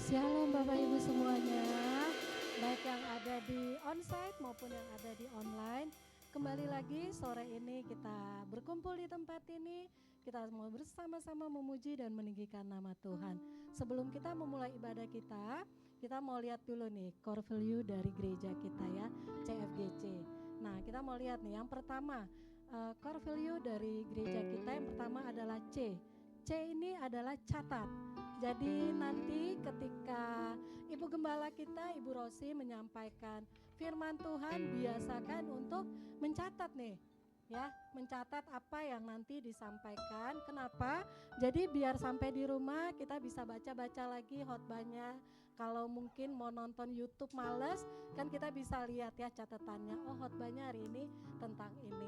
Shalom Bapak Ibu semuanya, baik yang ada di onsite maupun yang ada di online. Kembali lagi sore ini kita berkumpul di tempat ini, kita mau bersama-sama memuji dan meninggikan nama Tuhan. Sebelum kita memulai ibadah kita mau lihat dulu nih core value dari gereja kita ya, CFGC. Nah kita mau lihat nih yang pertama, core value dari gereja kita yang pertama adalah C. C ini adalah catat. Jadi nanti ketika Ibu Gembala kita, Ibu Rosi menyampaikan firman Tuhan, biasakan untuk mencatat nih, ya, mencatat apa yang nanti disampaikan. Kenapa? Jadi biar sampai di rumah kita bisa baca-baca lagi khotbahnya. Kalau mungkin mau nonton YouTube males, kan kita bisa lihat ya catatannya. Oh, khotbahnya hari ini tentang ini.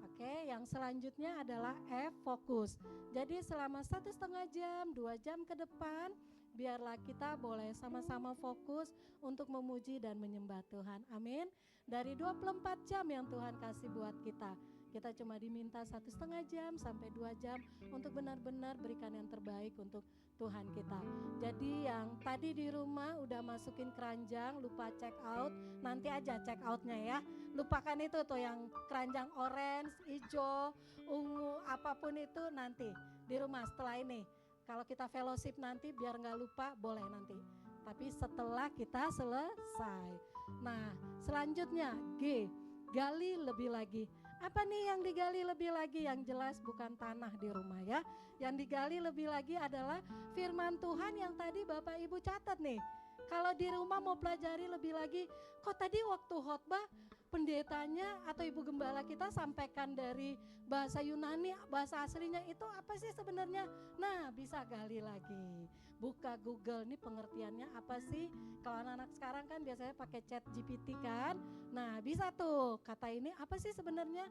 Oke, yang selanjutnya adalah F, fokus. Jadi selama 1,5 jam, 2 jam ke depan, biarlah kita boleh sama-sama fokus untuk memuji dan menyembah Tuhan. Amin. Dari 24 jam yang Tuhan kasih buat kita, kita cuma diminta 1,5 jam sampai 2 jam untuk benar-benar berikan yang terbaik untuk Tuhan kita. Jadi yang tadi di rumah udah masukin keranjang, lupa check out, nanti aja check outnya ya. Lupakan itu tuh yang keranjang orange, hijau, ungu, apapun itu nanti di rumah setelah ini. Kalau kita fellowship nanti biar nggak lupa boleh nanti. Tapi setelah kita selesai. Nah selanjutnya G, gali lebih lagi. Apa nih yang digali lebih lagi? Yang jelas bukan tanah di rumah ya. Yang digali lebih lagi adalah firman Tuhan yang tadi Bapak Ibu catat nih. Kalau di rumah mau pelajari lebih lagi, kok tadi waktu khotbah pendetanya atau ibu gembala kita sampaikan dari bahasa Yunani, bahasa aslinya itu apa sih sebenarnya? Nah, bisa gali lagi. Buka Google nih pengertiannya apa sih? Kalau anak-anak sekarang kan biasanya pakai chat GPT kan. Nah, bisa tuh kata ini apa sih sebenarnya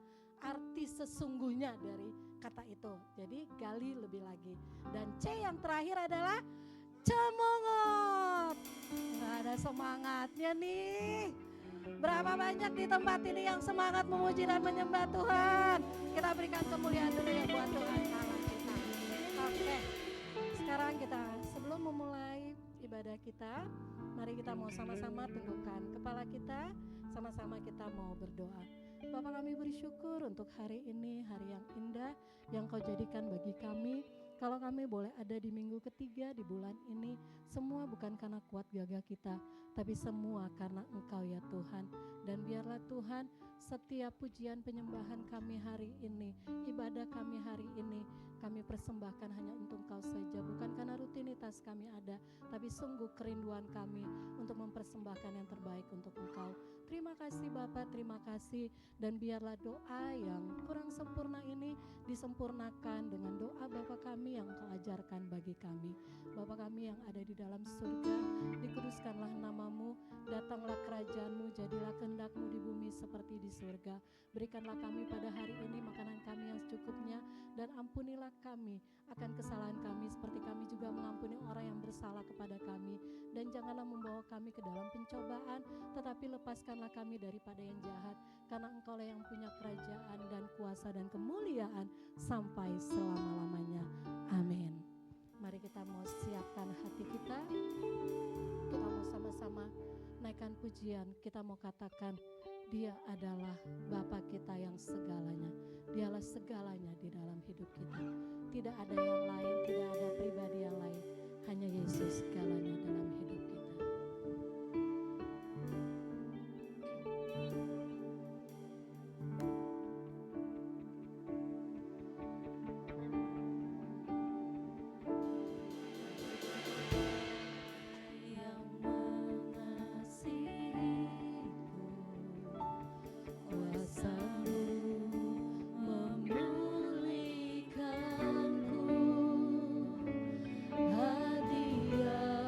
arti sesungguhnya dari kata itu. Jadi gali lebih lagi. Dan C yang terakhir adalah cemongot. Nggak ada semangatnya nih. Berapa banyak di tempat ini yang semangat memuji dan menyembah Tuhan. Kita berikan kemuliaan dulu ya buat Tuhan Allah kita. Oke, sekarang kita sebelum memulai ibadah kita, mari kita mau sama-sama tundukkan kepala kita, sama-sama kita mau berdoa. Bapa, kami bersyukur untuk hari ini, hari yang indah yang Kau jadikan bagi kami. Kalau kami boleh ada di minggu ketiga di bulan ini, semua bukan karena kuat gagah kita, tapi semua karena Engkau ya Tuhan. Dan biarlah Tuhan setiap pujian penyembahan kami hari ini, ibadah kami hari ini, kami persembahkan hanya untuk Engkau saja. Bukan karena rutinitas kami ada, tapi sungguh kerinduan kami untuk mempersembahkan yang terbaik untuk Engkau. Terima kasih Bapa, terima kasih. Dan biarlah doa yang kurang sempurna ini disempurnakan dengan doa Bapa kami yang Engkau ajarkan bagi kami. Bapa kami yang ada di dalam surga, dikuduskanlah namamu, datanglah kerajaanmu, jadilah kehendak-mu di bumi seperti di surga. Berikanlah kami pada hari ini makanan kami yang secukupnya, dan ampunilah kami akan kesalahan kami seperti kami juga mengampuni orang yang bersalah kepada kami. Dan janganlah membawa kami ke dalam pencobaan, tetapi lepaskanlah kami daripada yang jahat, karena Engkaulah yang punya kerajaan dan kuasa dan kemuliaan sampai selama-lamanya. Amin. Mari kita mau siapkan hati kita mau sama-sama naikkan pujian. Kita mau katakan Dia adalah Bapa kita yang segalanya. Dialah segalanya di dalam hidup kita. Tidak ada yang lain, tidak ada pribadi yang lain, hanya Yesus segalanya dalam hidup kita. Hadiah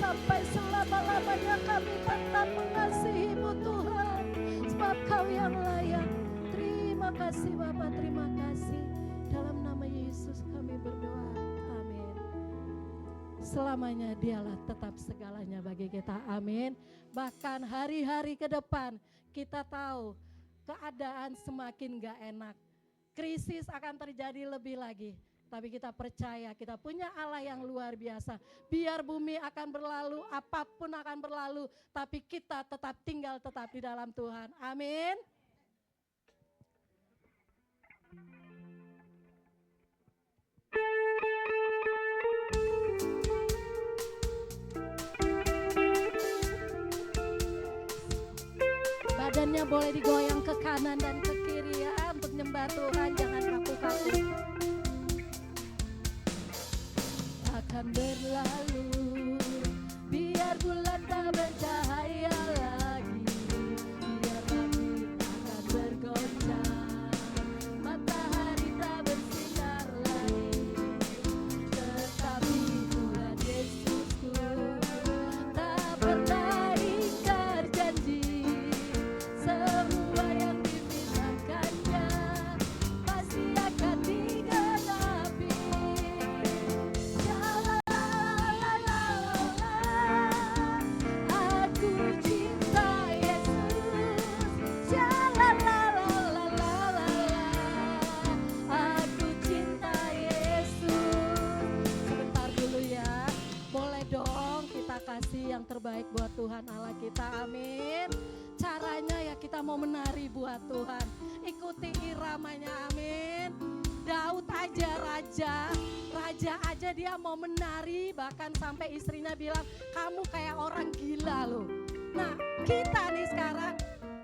sampai selama-lamanya kami tetap mengasihi-Mu Tuhan, sebab Kau yang layak. Terima kasih Bapa, terima kasih. Dalam nama Yesus kami berdoa, amin. Selamanya Dialah tetap segalanya bagi kita, amin. Bahkan hari-hari ke depan kita tahu keadaan semakin gak enak, krisis akan terjadi lebih lagi. Tapi kita percaya kita punya Allah yang luar biasa. Biar bumi akan berlalu, apapun akan berlalu, tapi kita tetap tinggal tetap di dalam Tuhan. Amin. Badannya boleh digoyang ke kanan dan ke kiri ya, untuk nyembah Tuhan, jangan kaku-kaku. Akan berlalu, biar bulan tak bercahaya lagi, biar langit akan bergoncang, matahari tak bersinar lagi, tetapi Tuhan Yesusku tak pernah ingkar janji. Semua yang difirmankannya pasti akan digenapi. Yang terbaik buat Tuhan Allah kita, amin. Caranya ya kita mau menari buat Tuhan, ikuti iramanya, amin. Daud aja raja aja dia mau menari, bahkan sampai istrinya bilang kamu kayak orang gila loh. Nah kita nih sekarang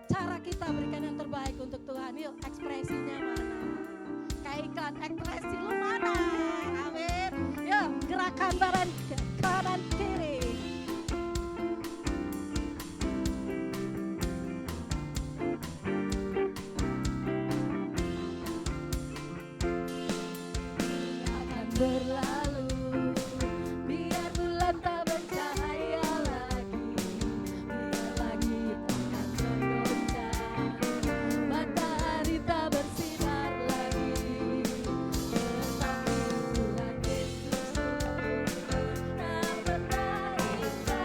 cara kita berikan yang terbaik untuk Tuhan. Yuk ekspresinya mana? Kayak iklan, ekspresi lu mana? Amin. Yuk gerakan badan kanan kiri. Berlalu, biar bulan tak bercahaya lagi, biar langit akan bergoncang, matahari tak bersinar lagi, tetapi Tuhan Yesusku tak pernah ingkar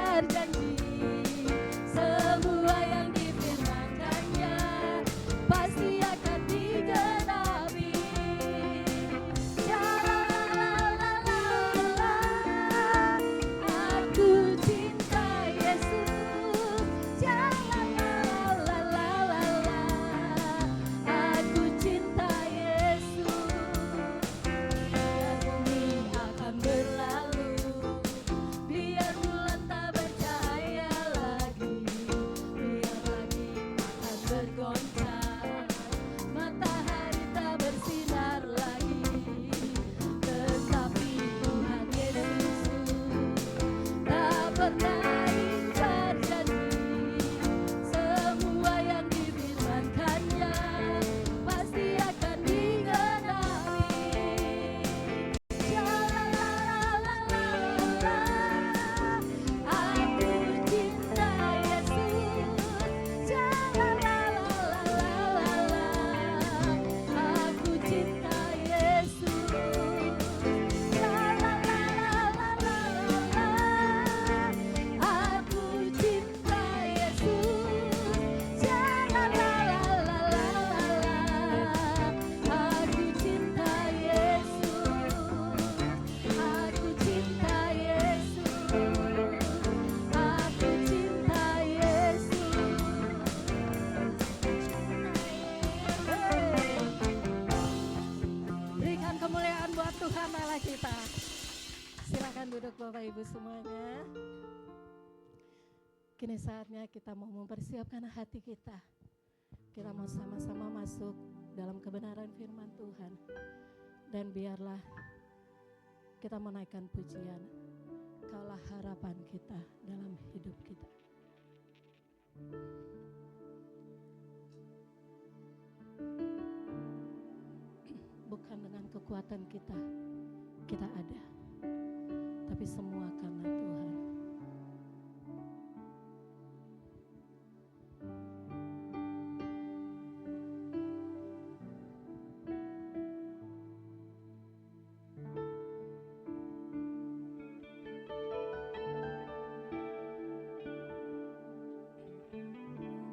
Kini saatnya kita mau mempersiapkan hati kita. Kita mau sama-sama masuk dalam kebenaran firman Tuhan. Dan biarlah kita menaikkan pujian. Kaulah harapan kita dalam hidup kita. Bukan dengan kekuatan kita ada. Tapi semua karena Tuhan. Dengan kekuatan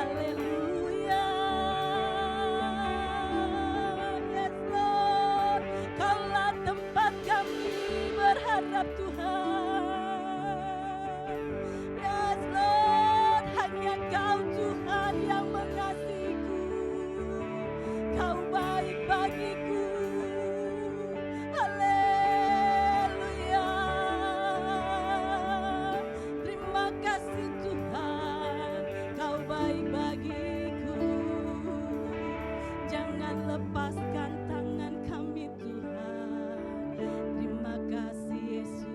Haleluya. Yes Lord, Kaulah tempat kami berharap Tuhan. Yes Lord, hanya Kau Tuhan yang mengasihiku. Kau baik bagiku. Haleluya. Terima kasih Tuhan, Kau baik bagiku. Jangan lepaskan tangan kami Tuhan. Terima kasih Yesus.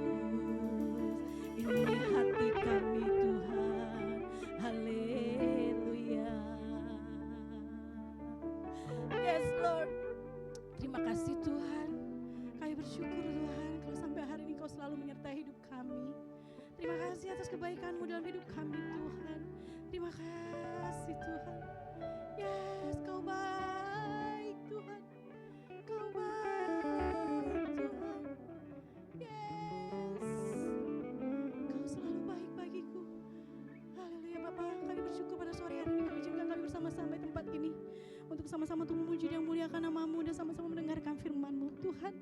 Ini hati kami Tuhan. Haleluya. Yes Lord. Terima kasih Tuhan. Kami bersyukur Tuhan kalau sampai hari ini Kau selalu menyertai hidup kami. Terima kasih atas kebaikan-Mu dalam hidup kami Tuhan. Terima kasih Tuhan. Yes, Kau baik Tuhan. Kau baik Tuhan. Yes. Kau selalu baik bagiku. Haleluya Bapa, kami bersyukur pada sore hari ini kami izinkan kami bersama-sama di tempat ini untuk sama-sama untuk memuji dan memuliakan nama-Mu dan sama-sama mendengarkan firman-Mu Tuhan.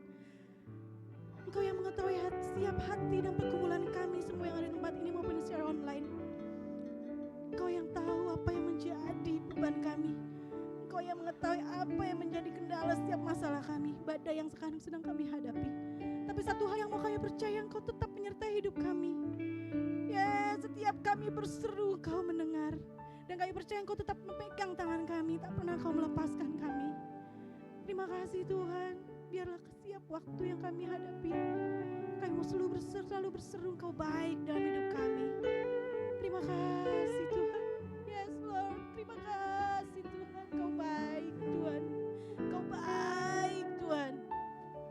Engkau yang mengetahui setiap hati dan pergumulan kami semua yang ada di tempat ini maupun secara online. Engkau yang tahu apa yang menjadi beban kami. Engkau yang mengetahui apa yang menjadi kendala setiap masalah kami, badai yang sekarang sedang kami hadapi. Tapi satu hal yang mau kami percaya, Engkau tetap menyertai hidup kami. Ya, setiap kami berseru Kau mendengar. Dan kami percaya Engkau tetap memegang tangan kami, tak pernah Kau melepaskan kami. Terima kasih Tuhan, biarlah setiap waktu yang kami hadapi, kami mau selalu berseru Kau baik dalam hidup kami. Terima kasih Tuhan. Yes Lord, terima kasih Tuhan. Kau baik Tuhan. Kau baik Tuhan.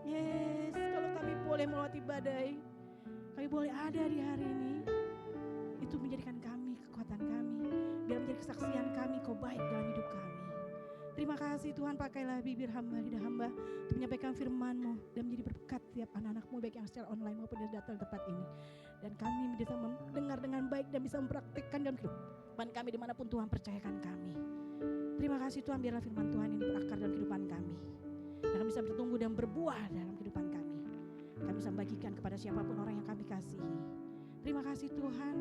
Yes, kalau kami boleh melewati badai, kami boleh ada di hari ini, itu menjadikan kami kekuatan kami, biar menjadi kesaksian kami Kau baik dalam hidup kami. Terima kasih Tuhan, pakailah bibir hamba, lidah hamba untuk menyampaikan firman-Mu dan menjadi berkat tiap anak-anak-Mu baik yang secara online maupun yang datang di tempat ini. Dan kami bisa mendengar dengan baik dan bisa mempraktikkan dalam kehidupan kami dimanapun Tuhan percayakan kami. Terima kasih Tuhan, biarlah firman Tuhan ini berakar dalam kehidupan kami. Dan kami bisa bertumbuh dan berbuah dalam kehidupan kami. Kami bisa membagikan kepada siapapun orang yang kami kasihi. Terima kasih Tuhan,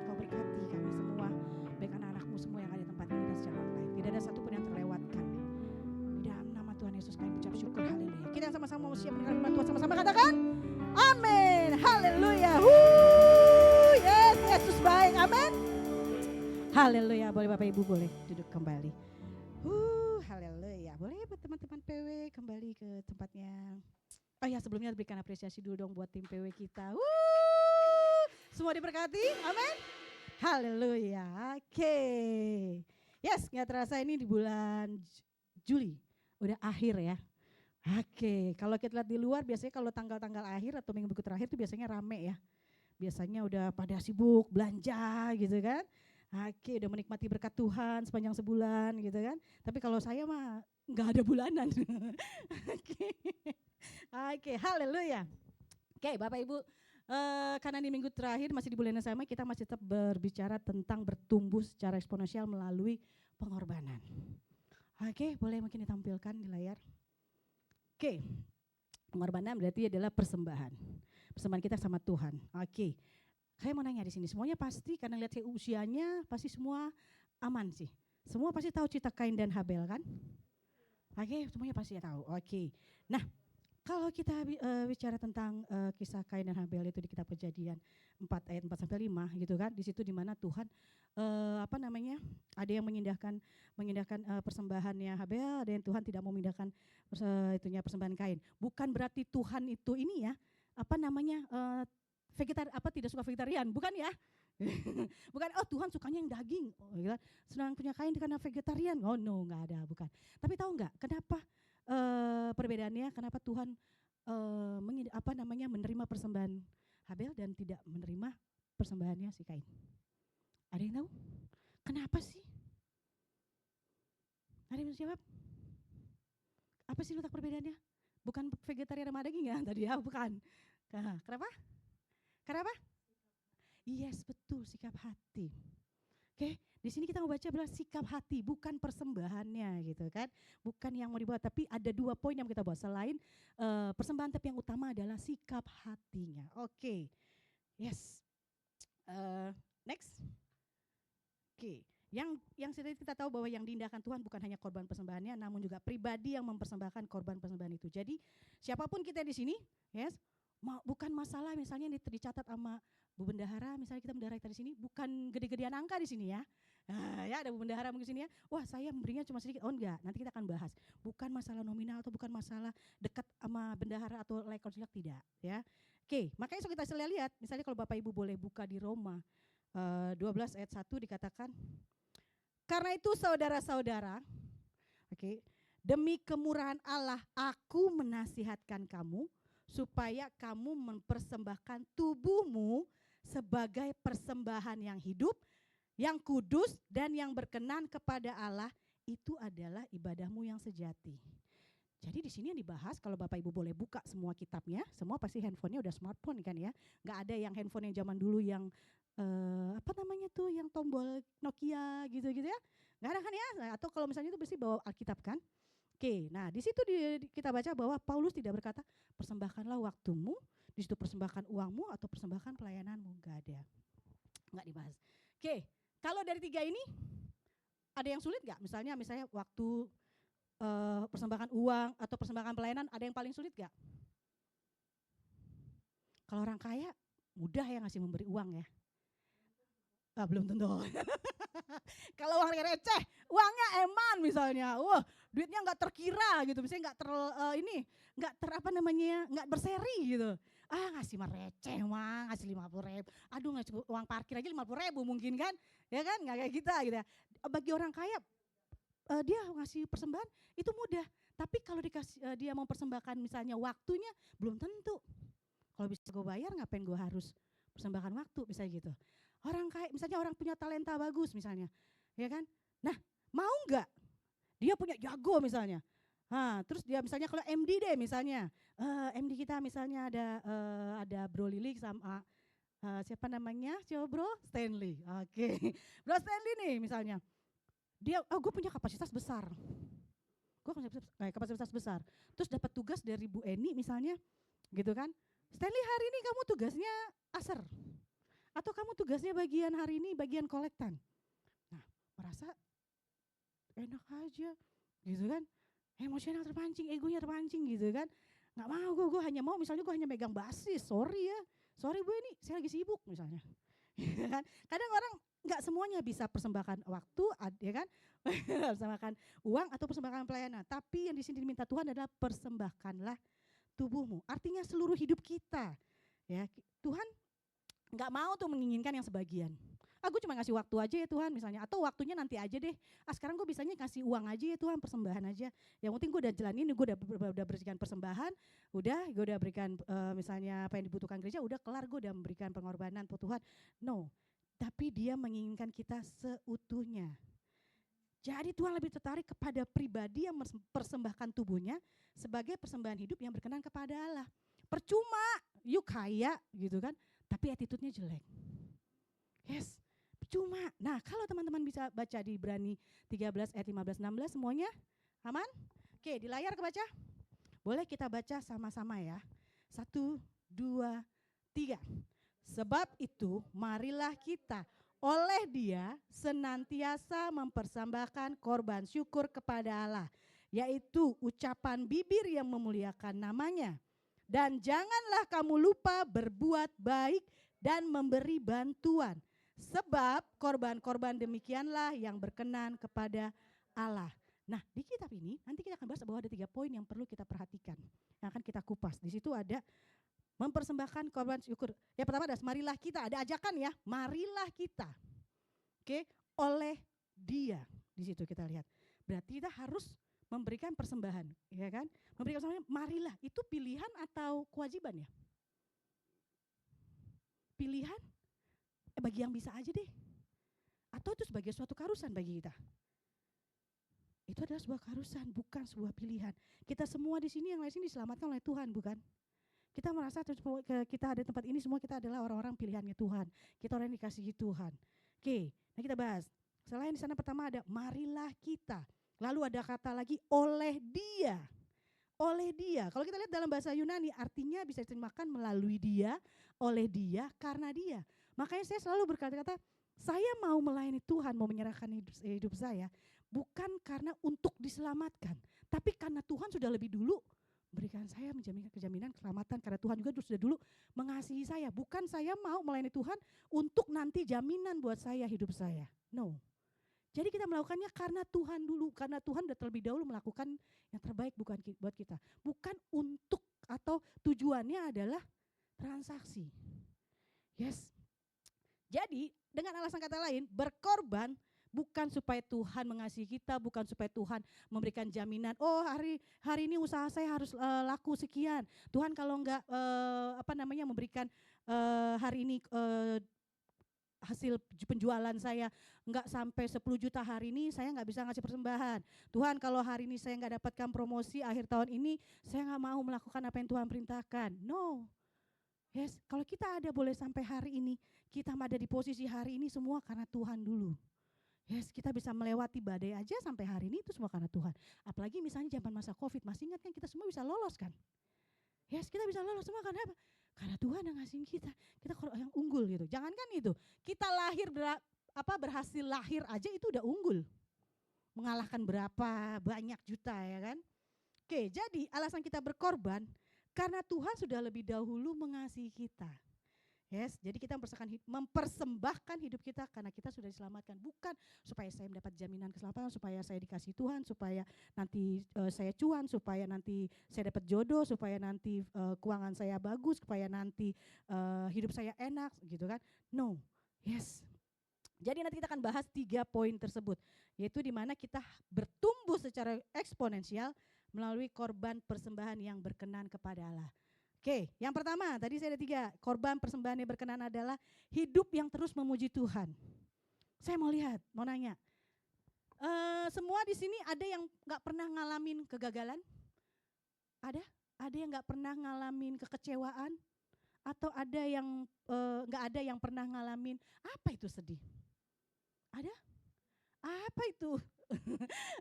Kau berkati kami semua, baik anak-anak-Mu semua yang ada di tempat ini dan secara online. Tidak ada satupun yang terlewatkan. Di dalam nama Tuhan Yesus kami ucap syukur, haleluya. Kita sama-sama mau siap mendengar firman Tuhan, sama-sama katakan amin, haleluya. Yes, Yesus baik, amin. Haleluya, boleh Bapak Ibu boleh duduk kembali. Haleluya, boleh buat teman-teman PW kembali ke tempatnya. Oh ya, sebelumnya berikan apresiasi dulu dong buat tim PW kita. Semua diberkati, amin. Haleluya, oke. Yes, gak terasa ini di bulan Juli, udah akhir ya. Oke, kalau kita lihat di luar biasanya kalau tanggal-tanggal akhir atau minggu terakhir itu biasanya rame ya. Biasanya udah pada sibuk belanja gitu kan. Oke, udah menikmati berkat Tuhan sepanjang sebulan gitu kan. Tapi kalau saya mah nggak ada bulanan. Oke, haleluya. Oke, Bapak Ibu, karena di minggu terakhir masih di bulan yang sama kita masih tetap berbicara tentang bertumbuh secara eksponensial melalui pengorbanan. Oke, boleh mungkin ditampilkan di layar. Oke, pengorbanan berarti adalah persembahan. Persembahan kita sama Tuhan. Oke. Saya mau nanya di sini, semuanya pasti karena lihat usianya pasti semua aman sih. Semua pasti tahu cerita Kain dan Habel kan? Oke, semuanya pasti tahu. Oke. Nah, kalau kita bicara tentang kisah Kain dan Habel itu di kitab Kejadian 4 ayat 4 sampai 5 gitu kan. Di situ di mana Tuhan ada yang mengindahkan persembahannya Habel, ada yang Tuhan tidak mau memindahkan persembahan Kain. Bukan berarti Tuhan itu ini ya, tidak suka vegetarian, bukan ya? Bukan, oh Tuhan sukanya yang daging, senang punya Kain karena vegetarian, oh no, nggak ada, bukan. Tapi tahu nggak kenapa perbedaannya, kenapa Tuhan menerima persembahan Habel dan tidak menerima persembahannya si Kain? Ada yang tahu? Kenapa sih? Ada yang bisa jawab? Apa sih letak perbedaannya? Bukan vegetarian sama daging ya tadi ya, bukan. Kenapa? Kenapa? Yes, betul, sikap hati. Oke, di sini kita mau baca adalah sikap hati, bukan persembahannya gitu kan. Bukan yang mau dibawa, tapi ada 2 poin yang kita bawa. Selain persembahan, tapi yang utama adalah sikap hatinya. Oke, yes. Next. Oke, yang sudah kita tahu bahwa yang diindahkan Tuhan bukan hanya korban persembahannya, namun juga pribadi yang mempersembahkan korban persembahan itu. Jadi siapapun kita di sini, yes, bukan masalah misalnya dicatat sama Bu Bendahara, misalnya kita bendahara kita di sini, bukan gede-gedean angka di sini ya. Nah, ya ada Bu Bendahara mungkin sini ya. Wah, saya memberinya cuma sedikit. Oh enggak, nanti kita akan bahas. Bukan masalah nominal atau bukan masalah dekat sama bendahara atau rekonsiliasi, tidak, ya. Oke, makanya so kita lihat, misalnya kalau Bapak Ibu boleh buka di Roma 12 ayat 1 dikatakan, karena itu saudara-saudara, oke, demi kemurahan Allah aku menasihatkan kamu supaya kamu mempersembahkan tubuhmu sebagai persembahan yang hidup, yang kudus dan yang berkenan kepada Allah, itu adalah ibadahmu yang sejati. Jadi di sini yang dibahas, kalau Bapak Ibu boleh buka semua kitabnya, semua pasti handphonenya udah smartphone kan ya, nggak ada yang handphone yang zaman dulu yang apa namanya tuh yang tombol Nokia gitu-gitu ya, nggak ada kan ya? Atau kalau misalnya itu pasti bawa Alkitab kan? Oke, nah di situ kita baca bahwa Paulus tidak berkata persembahkanlah waktumu, di situ persembahkan uangmu atau persembahkan pelayananmu, nggak ada, nggak dibahas. Oke, kalau dari 3 ini ada yang sulit nggak? Misalnya waktu persembahkan uang atau persembahkan pelayanan, ada yang paling sulit nggak? Kalau orang kaya mudah ya ngasih memberi uang ya. Belum tentu. Kalau uangnya receh, uangnya eman misalnya, wah duitnya nggak terkira gitu, misalnya nggak berseri gitu. Ngasih mah receh mah, ngasih 50.000, aduh ngasih uang parkir aja 50.000 mungkin kan, ya kan nggak kayak kita gitu ya. Bagi orang kaya dia ngasih persembahan itu mudah, tapi kalau dia mau persembahkan misalnya waktunya belum tentu. Kalau bisa gue bayar ngapain gue harus persembahkan waktu, misalnya gitu. Orang kaya, misalnya orang punya talenta bagus misalnya, ya kan? Nah, mau nggak? Dia punya jago misalnya. Terus dia misalnya kalau MD deh misalnya, MD kita misalnya ada Bro Lilik sama siapa namanya? Coba Bro Stanley. Oke. Bro Stanley nih misalnya. Dia, gue punya kapasitas besar. Gue kapasitas besar. Terus dapat tugas dari Bu Eni misalnya, gitu kan? Stanley hari ini kamu tugasnya aser. Atau kamu tugasnya bagian hari ini bagian kolektan. Nah, merasa enak aja gitu kan, emosional terpancing, egonya terpancing gitu kan. Nggak mau, gue hanya mau misalnya gue hanya megang basis, sorry Bu ini saya lagi sibuk misalnya. Kan kadang orang nggak semuanya bisa persembahkan waktu, ya kan, persembahkan uang atau persembahkan pelayanan. Tapi yang di sini diminta Tuhan adalah persembahkanlah tubuhmu, artinya seluruh hidup kita. Ya, Tuhan nggak mau tuh menginginkan yang sebagian. Aku cuma ngasih waktu aja ya Tuhan misalnya, atau waktunya nanti aja deh. Sekarang gue bisanya kasih uang aja ya Tuhan, persembahan aja. Yang penting gue udah jalanin, gue udah berikan persembahan, gue udah berikan misalnya apa yang dibutuhkan gereja, udah kelar, gue udah memberikan pengorbanan untuk Tuhan. No, tapi dia menginginkan kita seutuhnya. Jadi Tuhan lebih tertarik kepada pribadi yang mempersembahkan tubuhnya sebagai persembahan hidup yang berkenan kepada Allah. Percuma, yuk kaya gitu kan, tapi attitude-nya jelek. Yes, percuma. Nah, kalau teman-teman bisa baca di Ibrani 13 ayat 15-16 semuanya aman? Oke, di layar kebaca? Boleh kita baca sama-sama ya. 1, 2, 3. Sebab itu marilah kita oleh Dia senantiasa mempersembahkan korban syukur kepada Allah, yaitu ucapan bibir yang memuliakan namanya. Dan janganlah kamu lupa berbuat baik dan memberi bantuan, sebab korban-korban demikianlah yang berkenan kepada Allah. Nah, di kitab ini nanti kita akan bahas bahwa ada 3 poin yang perlu kita perhatikan, yang akan kita kupas. Di situ ada mempersembahkan korban syukur. Yang pertama ada marilah kita, ada ajakan ya, marilah kita. Oke, oleh Dia. Di situ kita lihat. Berarti kita harus memberikan persembahan, ya kan? Memberikan persembahan, marilah. Itu pilihan atau kewajiban ya? Pilihan? Bagi yang bisa aja deh. Atau itu sebagai suatu keharusan bagi kita? Itu adalah sebuah keharusan, bukan sebuah pilihan. Kita semua di sini, yang lain sini diselamatkan oleh Tuhan, bukan? Kita merasa kita ada tempat ini semua kita adalah orang-orang pilihannya Tuhan. Kita orang yang dikasihi Tuhan. Oke, nah kita bahas. Selain di sana pertama ada marilah kita. Lalu ada kata lagi oleh dia. Oleh dia. Kalau kita lihat dalam bahasa Yunani artinya bisa diterjemahkan melalui dia, oleh dia, karena dia. Makanya saya selalu berkata-kata, saya mau melayani Tuhan, mau menyerahkan hidup saya bukan karena untuk diselamatkan, tapi karena Tuhan sudah lebih dulu berikan saya menjamin kejaminan keselamatan, karena Tuhan juga sudah dulu mengasihi saya. Bukan saya mau melayani Tuhan untuk nanti jaminan buat saya hidup saya. No. Jadi kita melakukannya karena Tuhan dulu, karena Tuhan sudah terlebih dahulu melakukan yang terbaik buat kita. Bukan untuk atau tujuannya adalah transaksi. Yes. Jadi dengan alasan kata lain, berkorban bukan supaya Tuhan mengasihi kita, bukan supaya Tuhan memberikan jaminan. Oh hari ini usaha saya harus laku sekian. Tuhan kalau enggak memberikan hari ini hasil penjualan saya enggak sampai 10 juta hari ini, saya enggak bisa ngasih persembahan. Tuhan kalau hari ini saya enggak dapatkan promosi akhir tahun ini, saya enggak mau melakukan apa yang Tuhan perintahkan. No. Yes, kalau kita ada boleh sampai hari ini, kita ada di posisi hari ini semua karena Tuhan dulu. Yes, kita bisa melewati badai aja sampai hari ini itu semua karena Tuhan. Apalagi misalnya zaman masa Covid, masih ingat kan kita semua bisa lolos kan? Yes, kita bisa lolos semua karena apa? Karena Tuhan yang ngasihin kita. Kita kalau yang unggul gitu. Jangankan itu, kita berhasil lahir aja itu udah unggul. Mengalahkan berapa banyak juta ya kan? Oke, jadi alasan kita berkorban karena Tuhan sudah lebih dahulu mengasihi kita. Yes, jadi kita mempersembahkan hidup kita karena kita sudah diselamatkan. Bukan supaya saya mendapat jaminan keselamatan, supaya saya dikasih Tuhan, supaya nanti saya cuan, supaya nanti saya dapat jodoh, supaya nanti keuangan saya bagus, supaya nanti hidup saya enak gitu kan. No, yes. Jadi nanti kita akan bahas 3 poin tersebut. Yaitu di mana kita bertumbuh secara eksponensial melalui korban persembahan yang berkenan kepada Allah. Oke, yang pertama tadi saya ada 3, korban persembahan yang berkenan adalah hidup yang terus memuji Tuhan. Saya mau nanya, semua di sini ada yang nggak pernah ngalamin kegagalan? Ada? Ada yang nggak pernah ngalamin kekecewaan? Atau ada yang nggak ada yang pernah ngalamin apa itu sedih? Ada? Apa itu?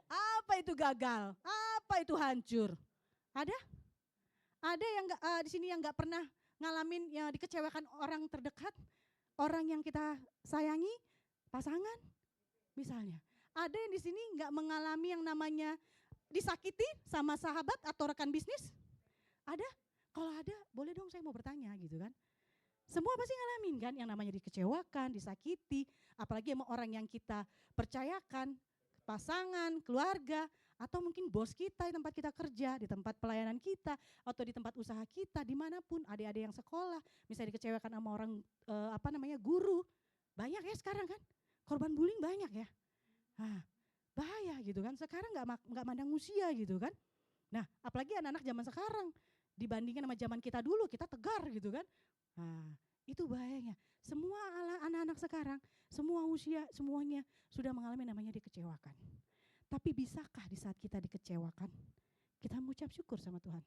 Apa itu gagal? Apa itu hancur? Ada? Ada yang di sini yang nggak pernah ngalamin yang dikecewakan orang terdekat, orang yang kita sayangi, pasangan, misalnya. Ada yang di sini nggak mengalami yang namanya disakiti sama sahabat atau rekan bisnis? Ada? Kalau ada, boleh dong saya mau bertanya gitu kan. Semua pasti ngalamin kan yang namanya dikecewakan, disakiti, apalagi sama orang yang kita percayakan, pasangan, keluarga, atau mungkin bos kita di tempat kita kerja, di tempat pelayanan kita, atau di tempat usaha kita, dimanapun, adik-adik yang sekolah, misalnya dikecewakan sama orang guru, banyak ya sekarang kan, korban bullying banyak ya, bahaya gitu kan, sekarang nggak mandang usia gitu kan, nah apalagi anak-anak zaman sekarang, dibandingkan sama zaman kita dulu, kita tegar gitu kan, itu bahayanya, semua anak-anak sekarang, semua usia, semuanya sudah mengalami namanya dikecewakan. Tapi bisakah di saat kita dikecewakan, kita mengucap syukur sama Tuhan?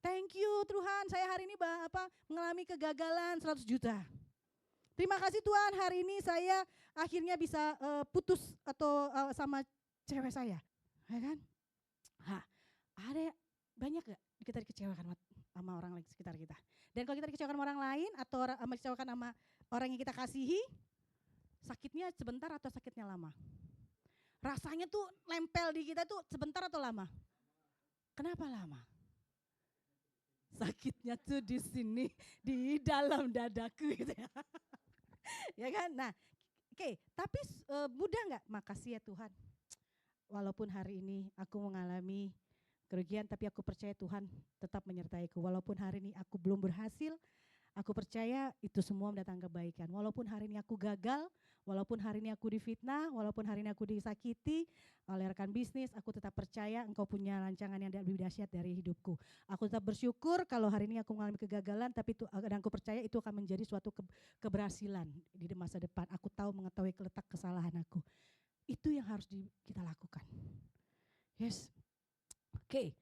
Thank you Tuhan, saya hari ini mengalami kegagalan 100 juta. Terima kasih Tuhan, hari ini saya akhirnya bisa putus atau sama cewek saya. Ya kan? Ada banyak gak kita dikecewakan sama orang lain sekitar kita? Dan kalau kita dikecewakan sama orang lain atau dikecewakan sama orang yang kita kasihi, sakitnya sebentar atau sakitnya lama? Rasanya tuh nempel di kita tuh sebentar atau lama? Kenapa lama? Sakitnya tuh di sini, di dalam dadaku gitu ya. Ya kan? Nah, oke, tapi mudah nggak? Makasih ya Tuhan. Walaupun hari ini aku mengalami kerugian, tapi aku percaya Tuhan tetap menyertaiku. Walaupun hari ini aku belum berhasil, aku percaya itu semua mendatangkan kebaikan. Walaupun hari ini aku gagal, walaupun hari ini aku difitnah, walaupun hari ini aku disakiti oleh rekan bisnis, aku tetap percaya Engkau punya rancangan yang lebih dahsyat dari hidupku. Aku tetap bersyukur kalau hari ini aku mengalami kegagalan, tapi dan aku percaya itu akan menjadi suatu keberhasilan di masa depan. Aku tahu mengetahui letak kesalahan aku. Itu yang harus kita lakukan. Yes. Oke.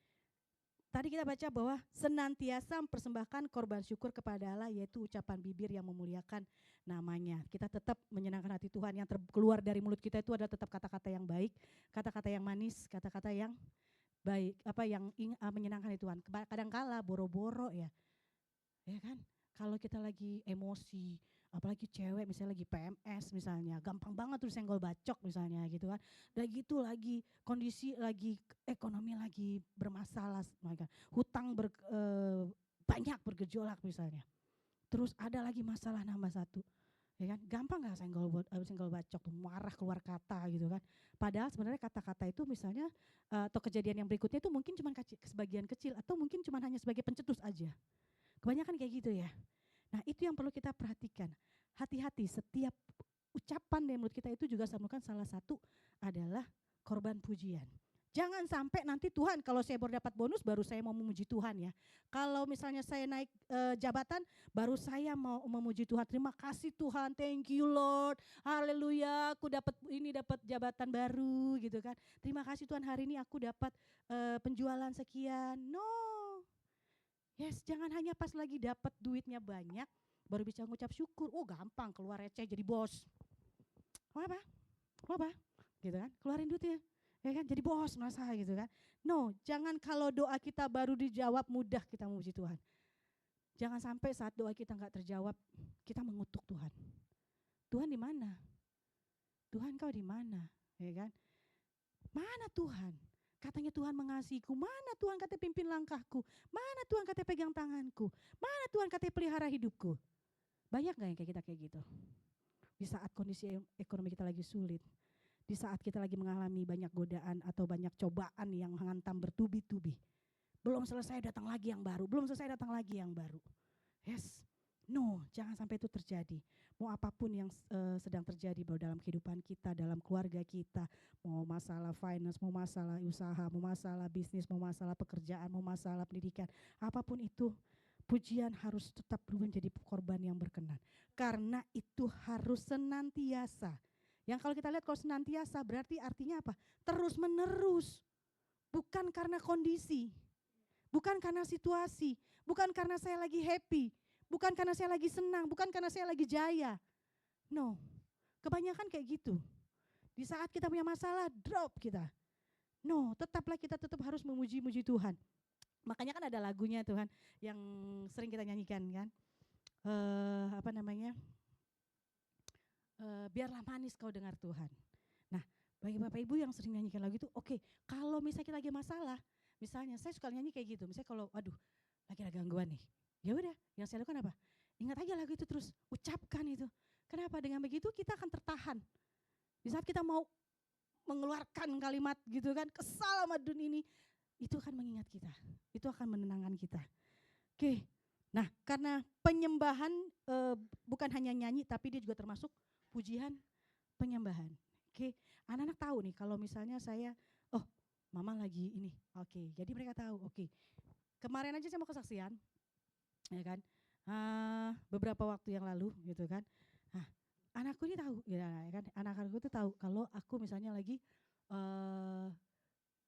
Tadi kita baca bahwa senantiasa mempersembahkan korban syukur kepada Allah, yaitu ucapan bibir yang memuliakan namanya. Kita tetap menyenangkan hati Tuhan. Yang keluar dari mulut kita itu adalah tetap kata-kata yang baik, kata-kata yang manis, kata-kata yang baik, yang menyenangkan hati Tuhan. Kadang-kala boro-boro ya kan? Kalau kita lagi emosi, apalagi cewek misalnya lagi PMS misalnya, gampang banget tuh senggol bacok misalnya gitu kan. Dan gitu lagi kondisi lagi ekonomi lagi bermasalah, hutang banyak bergejolak misalnya. Terus ada lagi masalah nambah satu, ya kan? Gampang nggak senggol bacok tuh, marah keluar kata gitu kan. Padahal sebenarnya kata-kata itu misalnya atau kejadian yang berikutnya itu mungkin cuma sebagian kecil atau mungkin cuma hanya sebagai pencetus aja. Kebanyakan kayak gitu ya. Nah itu yang perlu kita perhatikan. Hati-hati, setiap ucapan dari mulut kita itu juga salah satu adalah korban pujian. Jangan sampai nanti Tuhan, kalau saya baru dapat bonus baru saya mau memuji Tuhan ya. Kalau misalnya saya naik jabatan baru saya mau memuji Tuhan. Terima kasih Tuhan, thank you Lord, haleluya, aku dapat jabatan baru gitu kan. Terima kasih Tuhan, hari ini aku dapat penjualan sekian. No. Yes, jangan hanya pas lagi dapat duitnya banyak baru bisa ngucap syukur. Oh gampang, keluar receh jadi bos. Mau apa? Gitu kan, keluarin duitnya, ya kan, jadi bos masa gitu kan. No, jangan kalau doa kita baru dijawab mudah kita memuji Tuhan. Jangan sampai saat doa kita nggak terjawab kita mengutuk Tuhan. Tuhan di mana? Tuhan kau di mana? Ya kan? Mana Tuhan? Katanya Tuhan mengasihiku, mana Tuhan katanya pimpin langkahku, mana Tuhan katanya pegang tanganku, mana Tuhan katanya pelihara hidupku. Banyak gak yang kayak gitu? Di saat kondisi ekonomi kita lagi sulit, di saat kita lagi mengalami banyak godaan atau banyak cobaan yang menghantam bertubi-tubi. Belum selesai datang lagi yang baru, Yes, no, jangan sampai itu terjadi. Mau apapun yang sedang terjadi dalam kehidupan kita, dalam keluarga kita, mau masalah finance, mau masalah usaha, mau masalah bisnis, mau masalah pekerjaan, mau masalah pendidikan, apapun itu, pujian harus tetap menjadi korban yang berkenan. Karena itu harus senantiasa. Yang kalau kita lihat kalau senantiasa berarti artinya apa? Terus menerus. Bukan karena kondisi, bukan karena situasi, bukan karena saya lagi happy, bukan karena saya lagi senang, bukan karena saya lagi jaya. No, kebanyakan kayak gitu. Di saat kita punya masalah, drop kita. No, tetaplah kita harus memuji-muji Tuhan. Makanya kan ada lagunya Tuhan yang sering kita nyanyikan kan. Biarlah manis kau dengar Tuhan. Nah, bagi Bapak Ibu yang sering nyanyikan lagu itu, oke, kalau misalnya kita lagi masalah, misalnya saya suka nyanyi kayak gitu, misalnya kalau lagi ada gangguan nih. Ya udah, yang saya lakukan apa? Ingat aja lagu itu terus, ucapkan itu. Kenapa? Dengan begitu kita akan tertahan. Di saat kita mau mengeluarkan kalimat gitu kan, kesal sama dunia ini, itu akan mengingat kita. Itu akan menenangkan kita. Oke. Nah, karena penyembahan bukan hanya nyanyi tapi dia juga termasuk pujian penyembahan. Oke. Anak-anak tahu nih kalau misalnya saya mama lagi ini. Oke. Jadi mereka tahu, oke. Kemarin aja saya mau kesaksian. Ya kan, beberapa waktu yang lalu gitu kan, anakku ini tahu ya kan, anak-anakku itu tahu kalau aku misalnya lagi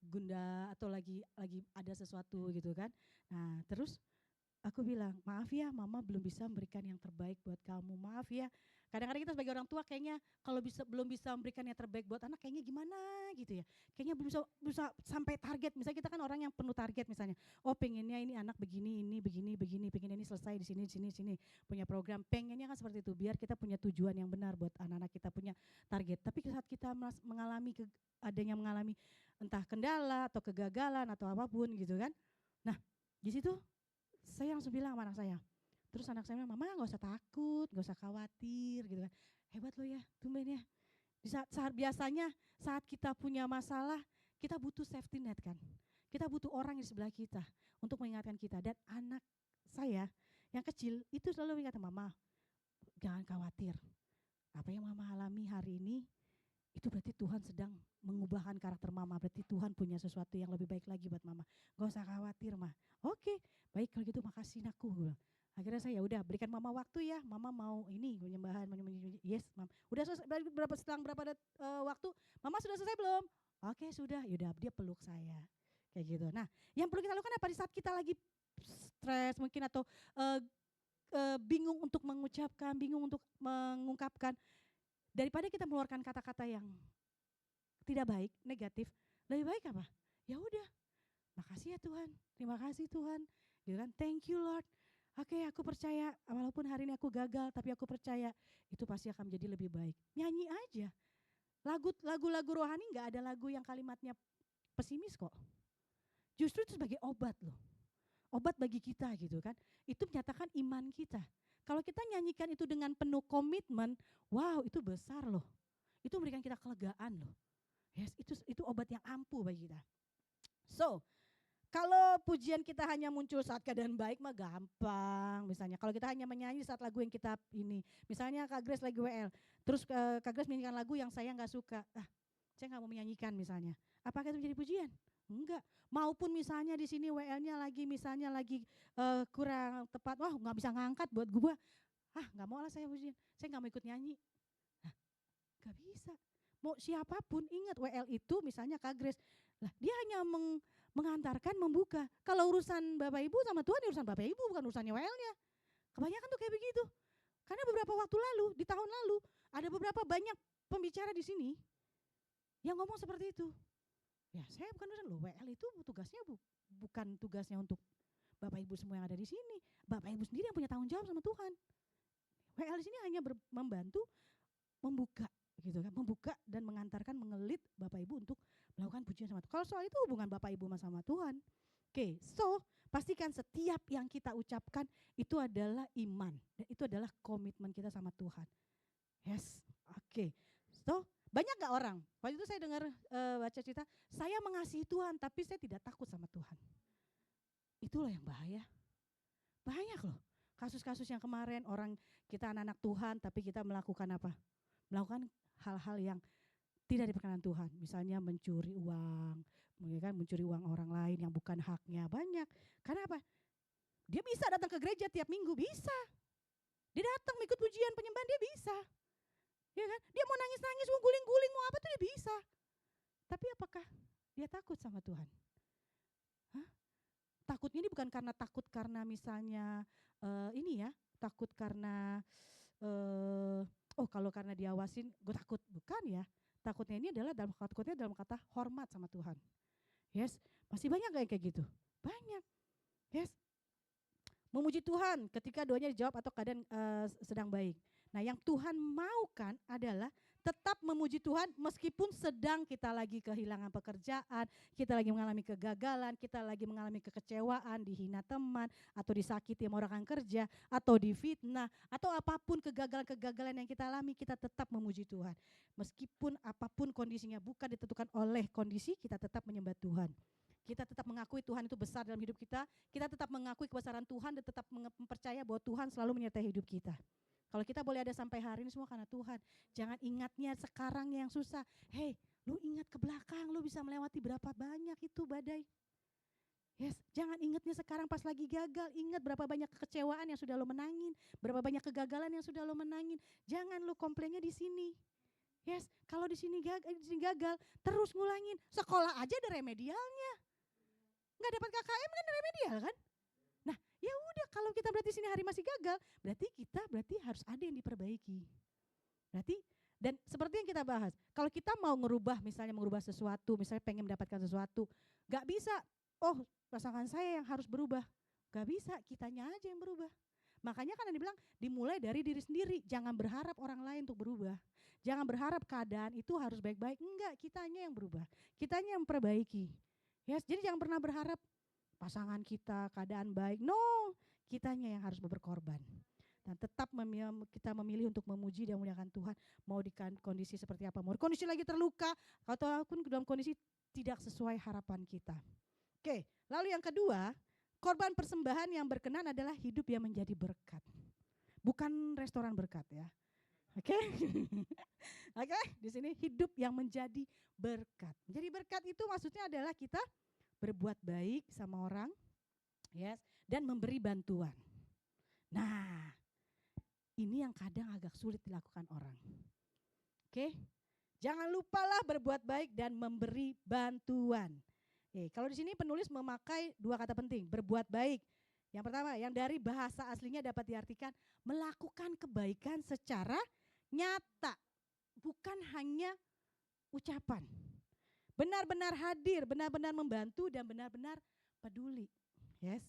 gundah atau lagi ada sesuatu gitu kan. Nah terus aku bilang, maaf ya mama belum bisa memberikan yang terbaik buat kamu, maaf ya. Kadang-kadang kita sebagai orang tua kayaknya kalau belum bisa memberikan yang terbaik buat anak kayaknya gimana gitu ya. Kayaknya belum bisa sampai target. Misalnya kita kan orang yang penuh target misalnya. Oh pengennya ini anak begini, pengen ini selesai di sini. Punya program, pengennya kan seperti itu. Biar kita punya tujuan yang benar buat anak-anak kita punya target. Tapi saat kita mengalami entah kendala atau kegagalan atau apapun gitu kan. Nah di situ saya langsung bilang sama anak saya. Terus anak saya bilang, mama gak usah takut, gak usah khawatir gitu kan. Hebat lo ya, tumben ya. Biasanya saat kita punya masalah, kita butuh safety net kan. Kita butuh orang di sebelah kita untuk mengingatkan kita. Dan anak saya yang kecil itu selalu mengingatkan, mama jangan khawatir. Apa yang mama alami hari ini, itu berarti Tuhan sedang mengubahkan karakter mama. Berarti Tuhan punya sesuatu yang lebih baik lagi buat mama. Gak usah khawatir mah. Oke, baik kalau gitu makasih nakku. Akhirnya saya udah berikan mama waktu ya, mama mau ini penyembahan, yes mam. Udah selesai selang berapa waktu, mama sudah selesai belum? Oke sudah, yaudah dia peluk saya. Kayak gitu. Nah, yang perlu kita lakukan apa di saat kita lagi stres mungkin atau bingung untuk mengucapkan, bingung untuk mengungkapkan, daripada kita mengeluarkan kata-kata yang tidak baik, negatif, lebih baik apa? Ya udah, makasih ya Tuhan, terima kasih Tuhan, gitu kan? Thank you Lord. Oke, aku percaya walaupun hari ini aku gagal, tapi aku percaya itu pasti akan menjadi lebih baik. Nyanyi aja. Lagu-lagu rohani nggak ada lagu yang kalimatnya pesimis kok. Justru itu sebagai obat loh. Obat bagi kita gitu kan. Itu menyatakan iman kita. Kalau kita nyanyikan itu dengan penuh komitmen, wow itu besar loh. Itu memberikan kita kelegaan loh. Yes, itu obat yang ampuh bagi kita. So, kalau pujian kita hanya muncul saat keadaan baik mah gampang. Misalnya kalau kita hanya menyanyi saat lagu yang kita ini, misalnya Kak Grace lagi WL, terus Kak Grace menyanyikan lagu yang saya nggak suka, saya nggak mau menyanyikan misalnya. Apakah itu menjadi pujian? Enggak. Maupun misalnya di sini WL-nya lagi misalnya lagi kurang tepat, wah nggak bisa ngangkat buat gua, nggak mau lah saya pujian, saya nggak mau ikut nyanyi. Nggak bisa. Mau siapapun ingat WL itu misalnya Kak Grace, lah dia hanya mengantarkan, membuka. Kalau urusan Bapak Ibu sama Tuhan ya urusan Bapak Ibu, bukan urusannya WL-nya. Kebanyakan tuh kayak begitu. Karena beberapa waktu lalu, di tahun lalu, ada beberapa banyak pembicara di sini yang ngomong seperti itu. Ya saya bukan urusan loh, WL itu tugasnya bukan tugasnya untuk Bapak Ibu semua yang ada di sini. Bapak Ibu sendiri yang punya tanggung jawab sama Tuhan. WL di sini hanya membantu membuka gitu kan, membuka dan mengantarkan, mengelit Bapak Ibu untuk melakukan pujian sama Tuhan. Kalau soal itu hubungan Bapak Ibu sama Tuhan. Oke, so pastikan setiap yang kita ucapkan itu adalah iman dan itu adalah komitmen kita sama Tuhan. Yes, oke. So banyak gak orang? Waktu itu saya dengar baca cerita, saya mengasihi Tuhan tapi saya tidak takut sama Tuhan. Itulah yang bahaya. Banyak loh kasus-kasus yang kemarin orang kita anak-anak Tuhan tapi kita melakukan apa? Melakukan hal-hal yang tidak diperkenan Tuhan. Misalnya mencuri uang, mencuri uang orang lain yang bukan haknya, banyak. Karena apa? Dia bisa datang ke gereja tiap minggu, bisa. Dia datang ikut pujian penyembahan, dia bisa. Ya kan? Dia mau nangis-nangis, mau guling-guling, mau apa tuh dia bisa. Tapi apakah dia takut sama Tuhan? Takutnya ini bukan karena takut karena misalnya takut karena kalau karena diawasin gue takut, bukan ya. Takutnya ini adalah dalam kata hormat sama Tuhan. Yes, masih banyak kayak gitu. Banyak. Yes. Memuji Tuhan ketika doanya dijawab atau keadaan sedang baik. Nah, yang Tuhan maukan adalah tetap memuji Tuhan meskipun sedang kita lagi kehilangan pekerjaan, kita lagi mengalami kegagalan, kita lagi mengalami kekecewaan, dihina teman, atau disakiti sama rekan kerja, atau difitnah, atau apapun kegagalan-kegagalan yang kita alami, kita tetap memuji Tuhan. Meskipun apapun kondisinya bukan ditentukan oleh kondisi, kita tetap menyembah Tuhan. Kita tetap mengakui Tuhan itu besar dalam hidup kita tetap mengakui kebesaran Tuhan dan tetap mempercaya bahwa Tuhan selalu menyertai hidup kita. Kalau kita boleh ada sampai hari ini semua karena Tuhan. Jangan ingatnya sekarang yang susah. Hey, lu ingat ke belakang, lu bisa melewati berapa banyak itu badai. Yes, jangan ingatnya sekarang pas lagi gagal. Ingat berapa banyak kekecewaan yang sudah lo menangin, berapa banyak kegagalan yang sudah lo menangin. Jangan lu komplainnya di sini. Yes, kalau di sini gagal, terus ngulangin. Sekolah aja ada remedialnya. Nggak dapat KKM kan remedial kan? Nah, ya udah kalau kita berarti sini hari masih gagal, berarti harus ada yang diperbaiki. Berarti dan seperti yang kita bahas, kalau kita mau mengubah sesuatu, misalnya pengen mendapatkan sesuatu, nggak bisa. Oh, pasangan saya yang harus berubah, nggak bisa. Kitanya aja yang berubah. Makanya kan dibilang dimulai dari diri sendiri. Jangan berharap orang lain untuk berubah. Jangan berharap keadaan itu harus baik-baik. Enggak, kitanya yang berubah. Kitanya yang memperbaiki. Yes, jadi jangan pernah berharap pasangan kita keadaan baik. No, kitanya yang harus berkorban. Dan tetap kita memilih untuk memuji dan memuliakan Tuhan. Mau di kondisi seperti apa. Mau kondisi lagi terluka. Ataupun dalam kondisi tidak sesuai harapan kita. Oke, lalu yang kedua. Korban persembahan yang berkenan adalah hidup yang menjadi berkat. Bukan restoran berkat ya. Oke. Oke, di sini hidup yang menjadi berkat. Menjadi berkat itu maksudnya adalah kita berbuat baik sama orang, yes, dan memberi bantuan. Nah, ini yang kadang agak sulit dilakukan orang. Oke. Jangan lupalah berbuat baik dan memberi bantuan. Kalau di sini penulis memakai dua kata penting, berbuat baik. Yang pertama, yang dari bahasa aslinya dapat diartikan melakukan kebaikan secara nyata, bukan hanya ucapan. Benar-benar hadir, benar-benar membantu dan benar-benar peduli. Yes.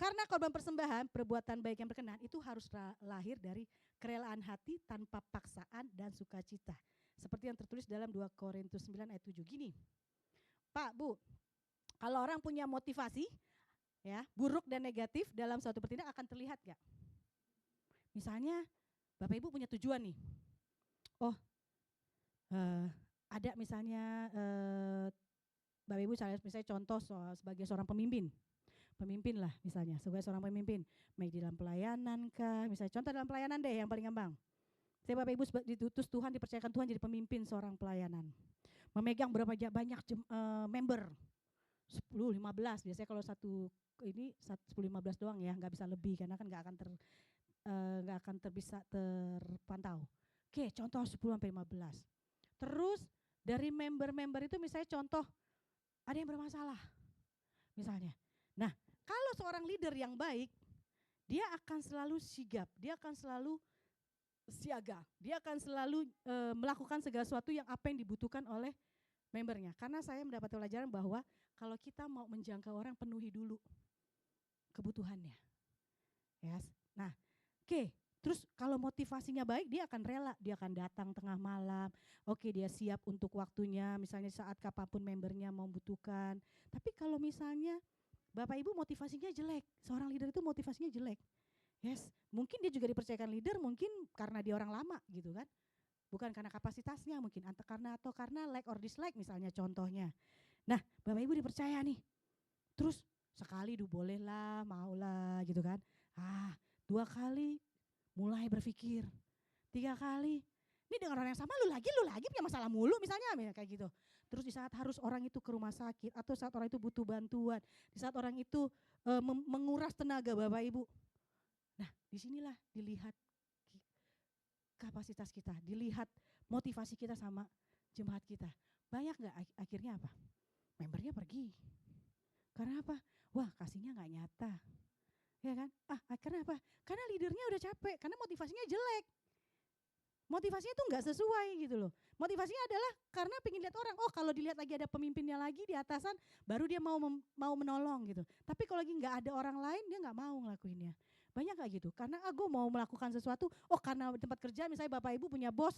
Karena korban persembahan, perbuatan baik yang berkenan itu harus lahir dari kerelaan hati tanpa paksaan dan sukacita. Seperti yang tertulis dalam 2 Korintus 9 ayat 7 gini. Pak, Bu, kalau orang punya motivasi ya, buruk dan negatif dalam suatu bertindak akan terlihat gak? Misalnya Bapak Ibu punya tujuan nih. Oh, ada misalnya Bapak Ibu misalnya contoh sebagai seorang pemimpin lah misalnya, sebagai seorang pemimpin, baik di dalam pelayanan kah, misalnya contoh dalam pelayanan deh yang paling gampang. Saya Bapak Ibu diutus Tuhan, dipercayakan Tuhan jadi pemimpin seorang pelayanan. Memegang berapa banyak member, 10, 15, biasanya kalau satu ini 10-15 doang ya, nggak bisa lebih karena kan nggak akan bisa terpantau. Oke, contoh 10-15. Terus dari member-member itu misalnya contoh ada yang bermasalah misalnya. Nah, kalau seorang leader yang baik, dia akan selalu sigap, dia akan selalu siaga, dia akan selalu melakukan segala sesuatu yang apa yang dibutuhkan oleh membernya. Karena saya mendapat pelajaran bahwa kalau kita mau menjangkau orang, penuhi dulu kebutuhannya. Yes. Nah, terus kalau motivasinya baik, dia akan rela, dia akan datang tengah malam. Dia siap untuk waktunya, misalnya saat kapanpun membernya membutuhkan. Tapi kalau misalnya Bapak Ibu motivasinya jelek, seorang leader itu motivasinya jelek. Yes, mungkin dia juga dipercayakan leader mungkin karena dia orang lama gitu kan. Bukan karena kapasitasnya mungkin, atau karena like or dislike misalnya contohnya. Nah, Bapak Ibu dipercaya nih. Terus sekali boleh lah, mau lah gitu kan. 2 kali mulai berpikir. 3 kali, ini dengan orang yang sama lu lagi punya masalah mulu misalnya kayak gitu. Terus di saat harus orang itu ke rumah sakit atau saat orang itu butuh bantuan, di saat orang itu menguras tenaga Bapak Ibu. Nah, disinilah dilihat kapasitas kita, dilihat motivasi kita sama jemaat kita. Banyak gak akhirnya apa? Membernya pergi. Karena apa? Wah, kasihnya gak nyata. Ya kan? Karena apa? Karena leadernya udah capek, karena motivasinya jelek. Motivasinya itu nggak sesuai gitu loh. Motivasinya adalah karena pengen lihat orang. Kalau dilihat lagi ada pemimpinnya lagi di atasan, baru dia mau menolong gitu. Tapi kalau lagi nggak ada orang lain, dia nggak mau ngelakuinnya. Banyak nggak gitu? Karena gue mau melakukan sesuatu. Karena tempat kerja misalnya Bapak Ibu punya bos.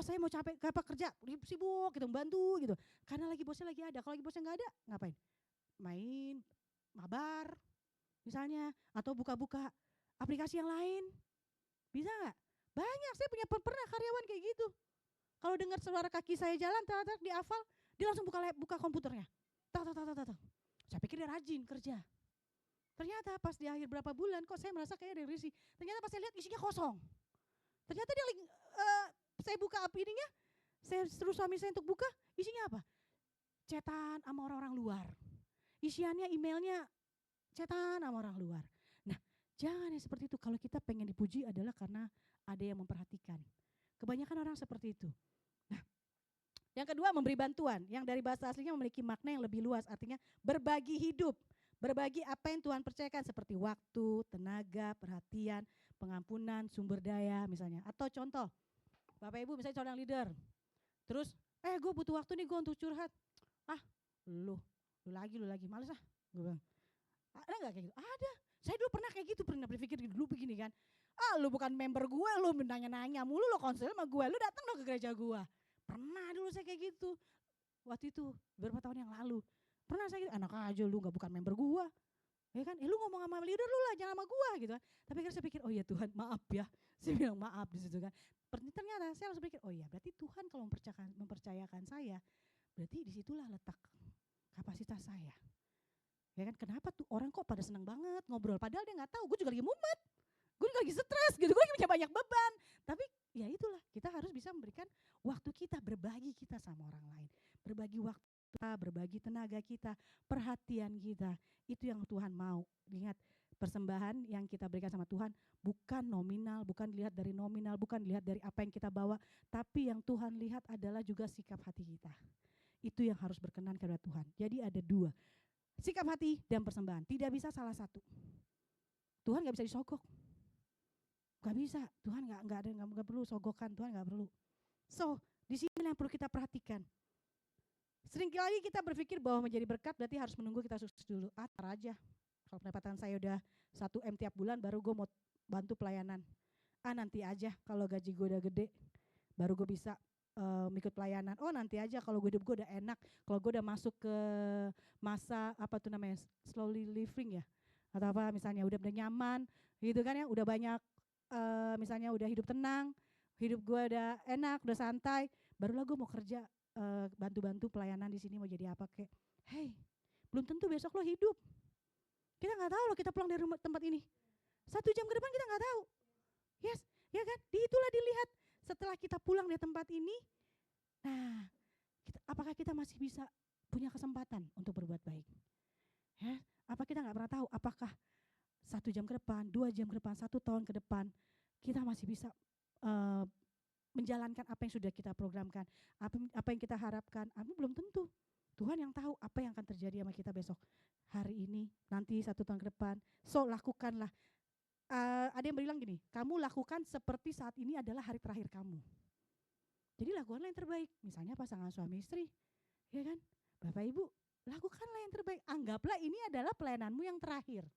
Saya mau capek kerja, sibuk gitu, bantu gitu. Karena bosnya lagi ada. Kalau lagi bosnya nggak ada, ngapain? Main, mabar, misalnya, atau buka-buka aplikasi yang lain. Bisa nggak? Banyak, saya pernah karyawan kayak gitu. Kalau dengar suara kaki saya jalan, dihafal, dia langsung buka komputernya. Saya pikir dia rajin kerja. Ternyata pas di akhir berapa bulan, kok saya merasa kayak ada risih. Ternyata pas saya lihat isinya kosong. Ternyata dia saya buka ininya, saya suruh suami saya untuk buka, isinya apa? Chatan sama orang-orang luar. Isiannya emailnya chatan sama orang luar. Nah, jangan yang seperti itu. Kalau kita pengen dipuji adalah karena ada yang memperhatikan. Kebanyakan orang seperti itu. Nah, yang kedua memberi bantuan, yang dari bahasa aslinya memiliki makna yang lebih luas, artinya berbagi hidup, berbagi apa yang Tuhan percayakan seperti waktu, tenaga, perhatian, pengampunan, sumber daya misalnya. Atau contoh, Bapak Ibu misalnya seorang leader, terus gue butuh waktu nih gue untuk curhat. Lu lagi, males gue bilang. Ada gak kayak gitu? Ada. Saya dulu pernah kayak gitu, pernah berpikir dulu begini kan. Lu bukan member gue, lu nanya-nanya mulu, lu konsul sama gue, lu datang dong ke gereja gue. Pernah dulu saya kayak gitu. Waktu itu, beberapa tahun yang lalu. Pernah saya gitu, enak aja lu gak bukan member gue. Ya kan, lu ngomong sama leader lu lah, jangan sama gue gitu kan. Tapi akhirnya saya pikir, ya Tuhan maaf ya. Saya bilang maaf di situ kan. Ternyata saya langsung pikir, berarti Tuhan kalau mempercayakan saya, berarti disitulah letak kapasitas saya. Ya kan, kenapa tuh orang kok pada senang banget ngobrol, padahal dia gak tahu, gue juga lagi mumet. Gue lagi stres gitu, gue lagi punya banyak beban. Tapi ya itulah, kita harus bisa memberikan waktu kita, berbagi kita sama orang lain. Berbagi waktu kita, berbagi tenaga kita, perhatian kita. Itu yang Tuhan mau. Ingat, persembahan yang kita berikan sama Tuhan bukan nominal, bukan dilihat dari nominal, bukan dilihat dari apa yang kita bawa. Tapi yang Tuhan lihat adalah juga sikap hati kita. Itu yang harus berkenan kepada Tuhan. Jadi ada dua, sikap hati dan persembahan. Tidak bisa salah satu. Tuhan gak bisa disogok. Gak bisa, Tuhan gak perlu sogokan, Tuhan gak perlu. So, di sini yang perlu kita perhatikan. Seringkali kita berpikir bahwa menjadi berkat berarti harus menunggu kita sukses dulu. Tar aja, kalau pendapatan saya udah 1 M tiap bulan baru gue mau bantu pelayanan. Nanti aja kalau gaji gue udah gede baru gue bisa ikut pelayanan. Nanti aja kalau hidup gue udah enak, kalau gue udah masuk ke masa apa tuh namanya, slowly living ya, atau apa misalnya udah nyaman gitu kan ya, udah banyak misalnya udah hidup tenang, hidup gue udah enak, udah santai, barulah gue mau kerja bantu-bantu pelayanan di sini mau jadi apa kek. Hey, belum tentu besok lo hidup. Kita nggak tahu loh, kita pulang dari tempat ini 1 jam ke depan kita nggak tahu. Yes, ya kan? Itulah dilihat setelah kita pulang dari tempat ini. Nah, apakah kita masih bisa punya kesempatan untuk berbuat baik? Ya, apa kita nggak pernah tahu? Apakah 1 jam ke depan, 2 jam ke depan, 1 tahun ke depan kita masih bisa menjalankan apa yang sudah kita programkan, apa yang kita harapkan? Belum tentu. Tuhan yang tahu apa yang akan terjadi sama kita besok, hari ini, nanti 1 tahun ke depan. So lakukanlah. Ada yang bilang gini, kamu lakukan seperti saat ini adalah hari terakhir kamu. Jadi lakukanlah yang terbaik. Misalnya pasangan suami istri, ya kan? Bapak Ibu, lakukanlah yang terbaik. Anggaplah ini adalah pelayananmu yang terakhir.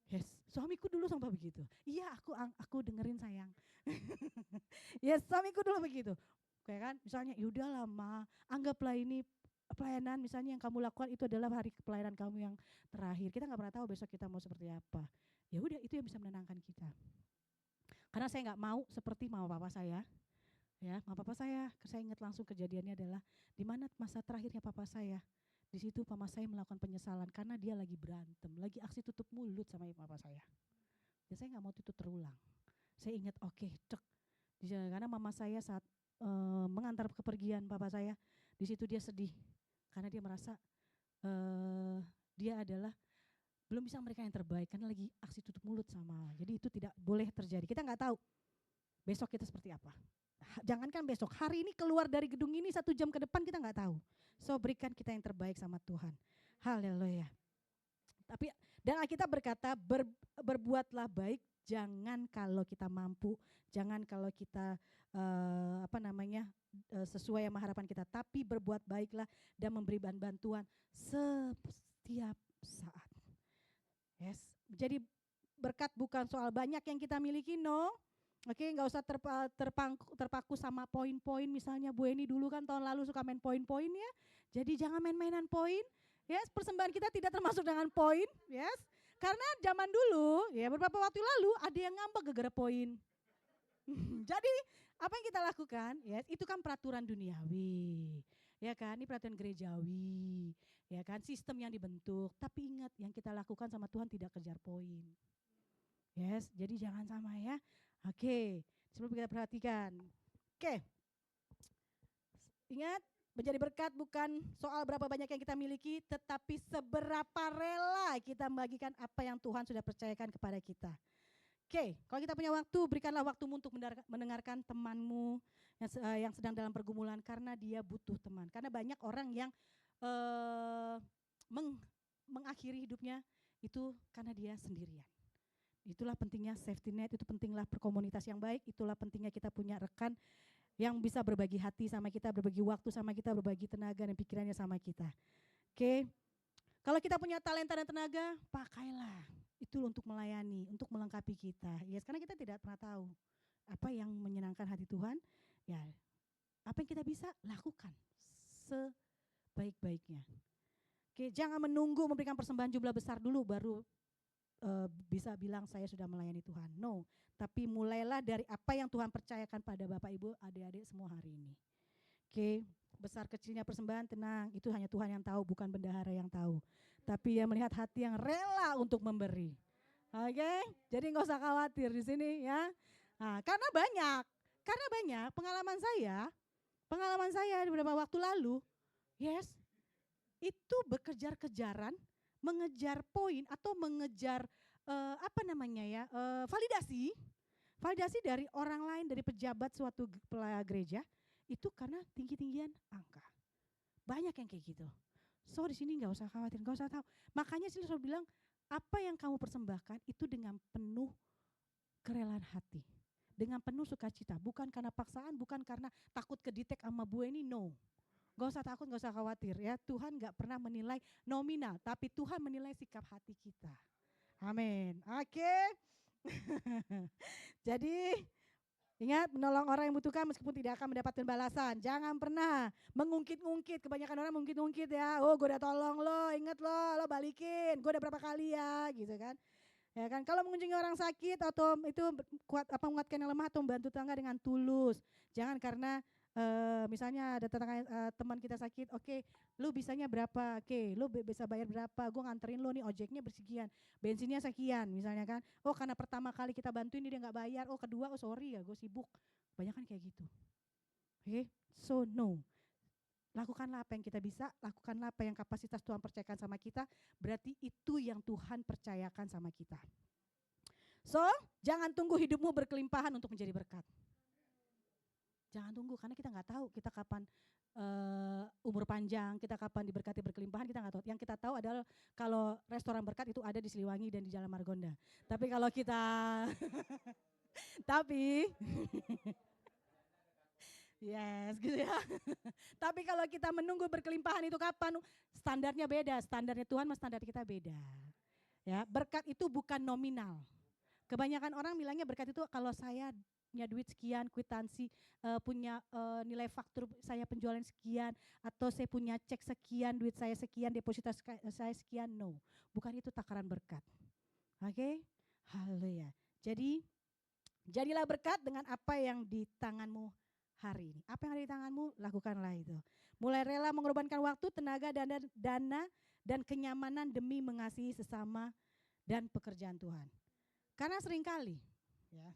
Yes, suamiku dulu sampai begitu. Iya, aku dengerin sayang. Yes, suamiku dulu begitu. Kayak kan, misalnya yaudah lama, anggaplah ini pelayanan misalnya yang kamu lakukan itu adalah hari pelayanan kamu yang terakhir. Kita nggak pernah tahu besok kita mau seperti apa. Ya udah, itu yang bisa menenangkan kita. Karena saya nggak mau seperti mama papa saya. Ya, mama papa saya ingat langsung kejadiannya adalah di mana masa terakhirnya papa saya. Di situ mama saya melakukan penyesalan karena dia lagi berantem, lagi aksi tutup mulut sama papa saya. Ya saya nggak mau itu terulang. Saya ingat cek. Karena mama saya saat mengantar kepergian papa saya, di situ dia sedih karena dia merasa dia adalah belum bisa memberikan yang terbaik karena lagi aksi tutup mulut sama mama. Jadi itu tidak boleh terjadi. Kita nggak tahu besok kita seperti apa. Jangankan besok, hari ini keluar dari gedung ini 1 jam ke depan kita nggak tahu. So berikan kita yang terbaik sama Tuhan. Haleluya. Tapi dan Alkitab berkata berbuatlah baik, jangan kalau kita mampu, jangan kalau kita sesuai sama harapan kita, tapi berbuat baiklah dan memberi bantuan setiap saat. Yes, jadi berkat bukan soal banyak yang kita miliki, no. Oke, nggak usah terpaku sama poin-poin. Misalnya Bu Eni dulu kan tahun lalu suka main poin-poin ya. Jadi jangan main-mainan poin. Yes, persembahan kita tidak termasuk dengan poin. Yes, karena zaman dulu ya beberapa waktu lalu ada yang ngambek gara-gara poin. Jadi apa yang kita lakukan? Yes, itu kan peraturan duniawi. Ya kan, ini peraturan gerejawi. Ya kan, sistem yang dibentuk. Tapi ingat, yang kita lakukan sama Tuhan tidak kejar poin. Yes, jadi jangan sama ya. Oke, sebelum kita perhatikan. Oke, ingat, menjadi berkat bukan soal berapa banyak yang kita miliki, tetapi seberapa rela kita membagikan apa yang Tuhan sudah percayakan kepada kita. Oke, kalau kita punya waktu, berikanlah waktumu untuk mendengarkan temanmu yang sedang dalam pergumulan karena dia butuh teman. Karena banyak orang yang mengakhiri hidupnya itu karena dia sendirian. Itulah pentingnya safety net, itu pentinglah berkomunitas yang baik, itulah pentingnya kita punya rekan yang bisa berbagi hati sama kita, berbagi waktu sama kita, berbagi tenaga dan pikirannya sama kita. Oke, kalau kita punya talenta dan tenaga, pakailah itu untuk melayani, untuk melengkapi kita. Ya, karena kita tidak pernah tahu apa yang menyenangkan hati Tuhan. Ya, apa yang kita bisa lakukan sebaik-baiknya. Oke, jangan menunggu memberikan persembahan jumlah besar dulu baru bisa bilang saya sudah melayani Tuhan. No, tapi mulailah dari apa yang Tuhan percayakan pada Bapak Ibu, adik-adik semua hari ini. Oke, besar kecilnya persembahan tenang, itu hanya Tuhan yang tahu, bukan bendahara yang tahu. Tapi yang melihat hati yang rela untuk memberi. Oke, jadi nggak usah khawatir di sini ya. Nah, karena banyak pengalaman saya beberapa waktu lalu, yes, itu berkejar-kejaran, mengejar poin atau mengejar validasi dari orang lain, dari pejabat suatu gereja itu karena tinggi-tinggian angka. Banyak yang kayak gitu. So di sini nggak usah khawatir, nggak usah tahu. Makanya sih selalu bilang apa yang kamu persembahkan itu dengan penuh kerelaan hati, dengan penuh sukacita, bukan karena paksaan, bukan karena takut kedetek sama Bu ini, no. Gak usah takut, gak usah khawatir ya. Tuhan gak pernah menilai nominal, tapi Tuhan menilai sikap hati kita. Amin. Oke. Jadi ingat, menolong orang yang membutuhkan meskipun tidak akan mendapatkan balasan. Jangan pernah mengungkit-ungkit. Kebanyakan orang mengungkit-ungkit ya. Oh, gue udah tolong lo, inget lo balikin. Gue udah berapa kali ya, gitu kan. Ya kan, kalau mengunjungi orang sakit atau itu kuat apa menguatkan yang lemah atau membantu tangga dengan tulus. Jangan karena misalnya ada teman kita sakit, oke, lu bisanya berapa? Oke, lu bisa bayar berapa? Gue nganterin lu nih, ojeknya bersekian, bensinnya sekian, misalnya kan. Oh, karena pertama kali kita bantuin dia nggak bayar. Oh, kedua, oh sorry ya, gue sibuk. Banyak kan kayak gitu. Oke, so no. Lakukanlah apa yang kita bisa, lakukanlah apa yang kapasitas Tuhan percayakan sama kita, berarti itu yang Tuhan percayakan sama kita. So, jangan tunggu hidupmu berkelimpahan untuk menjadi berkat. Jangan tunggu, karena kita nggak tahu kita kapan umur panjang, kita kapan diberkati berkelimpahan, kita nggak tahu. Yang kita tahu adalah kalau restoran berkat itu ada di Siliwangi dan di Jalan Margonda. Tapi kalau kita, tapi yes, gitu ya. Tapi kalau kita menunggu berkelimpahan itu kapan? Standarnya beda, standarnya Tuhan sama standar kita beda. Ya, berkat itu bukan nominal. Kebanyakan orang bilangnya berkat itu kalau saya punya duit sekian, kwitansi, punya nilai faktur saya penjualan sekian, atau saya punya cek sekian, duit saya sekian, deposito saya sekian. No, bukan itu takaran berkat. Oke, haleluya. Jadi jadilah berkat dengan apa yang di tanganmu hari ini. Apa yang ada di tanganmu, lakukanlah itu. Mulai rela mengorbankan waktu, tenaga, dana dan kenyamanan demi mengasihi sesama dan pekerjaan Tuhan. Karena seringkali ya,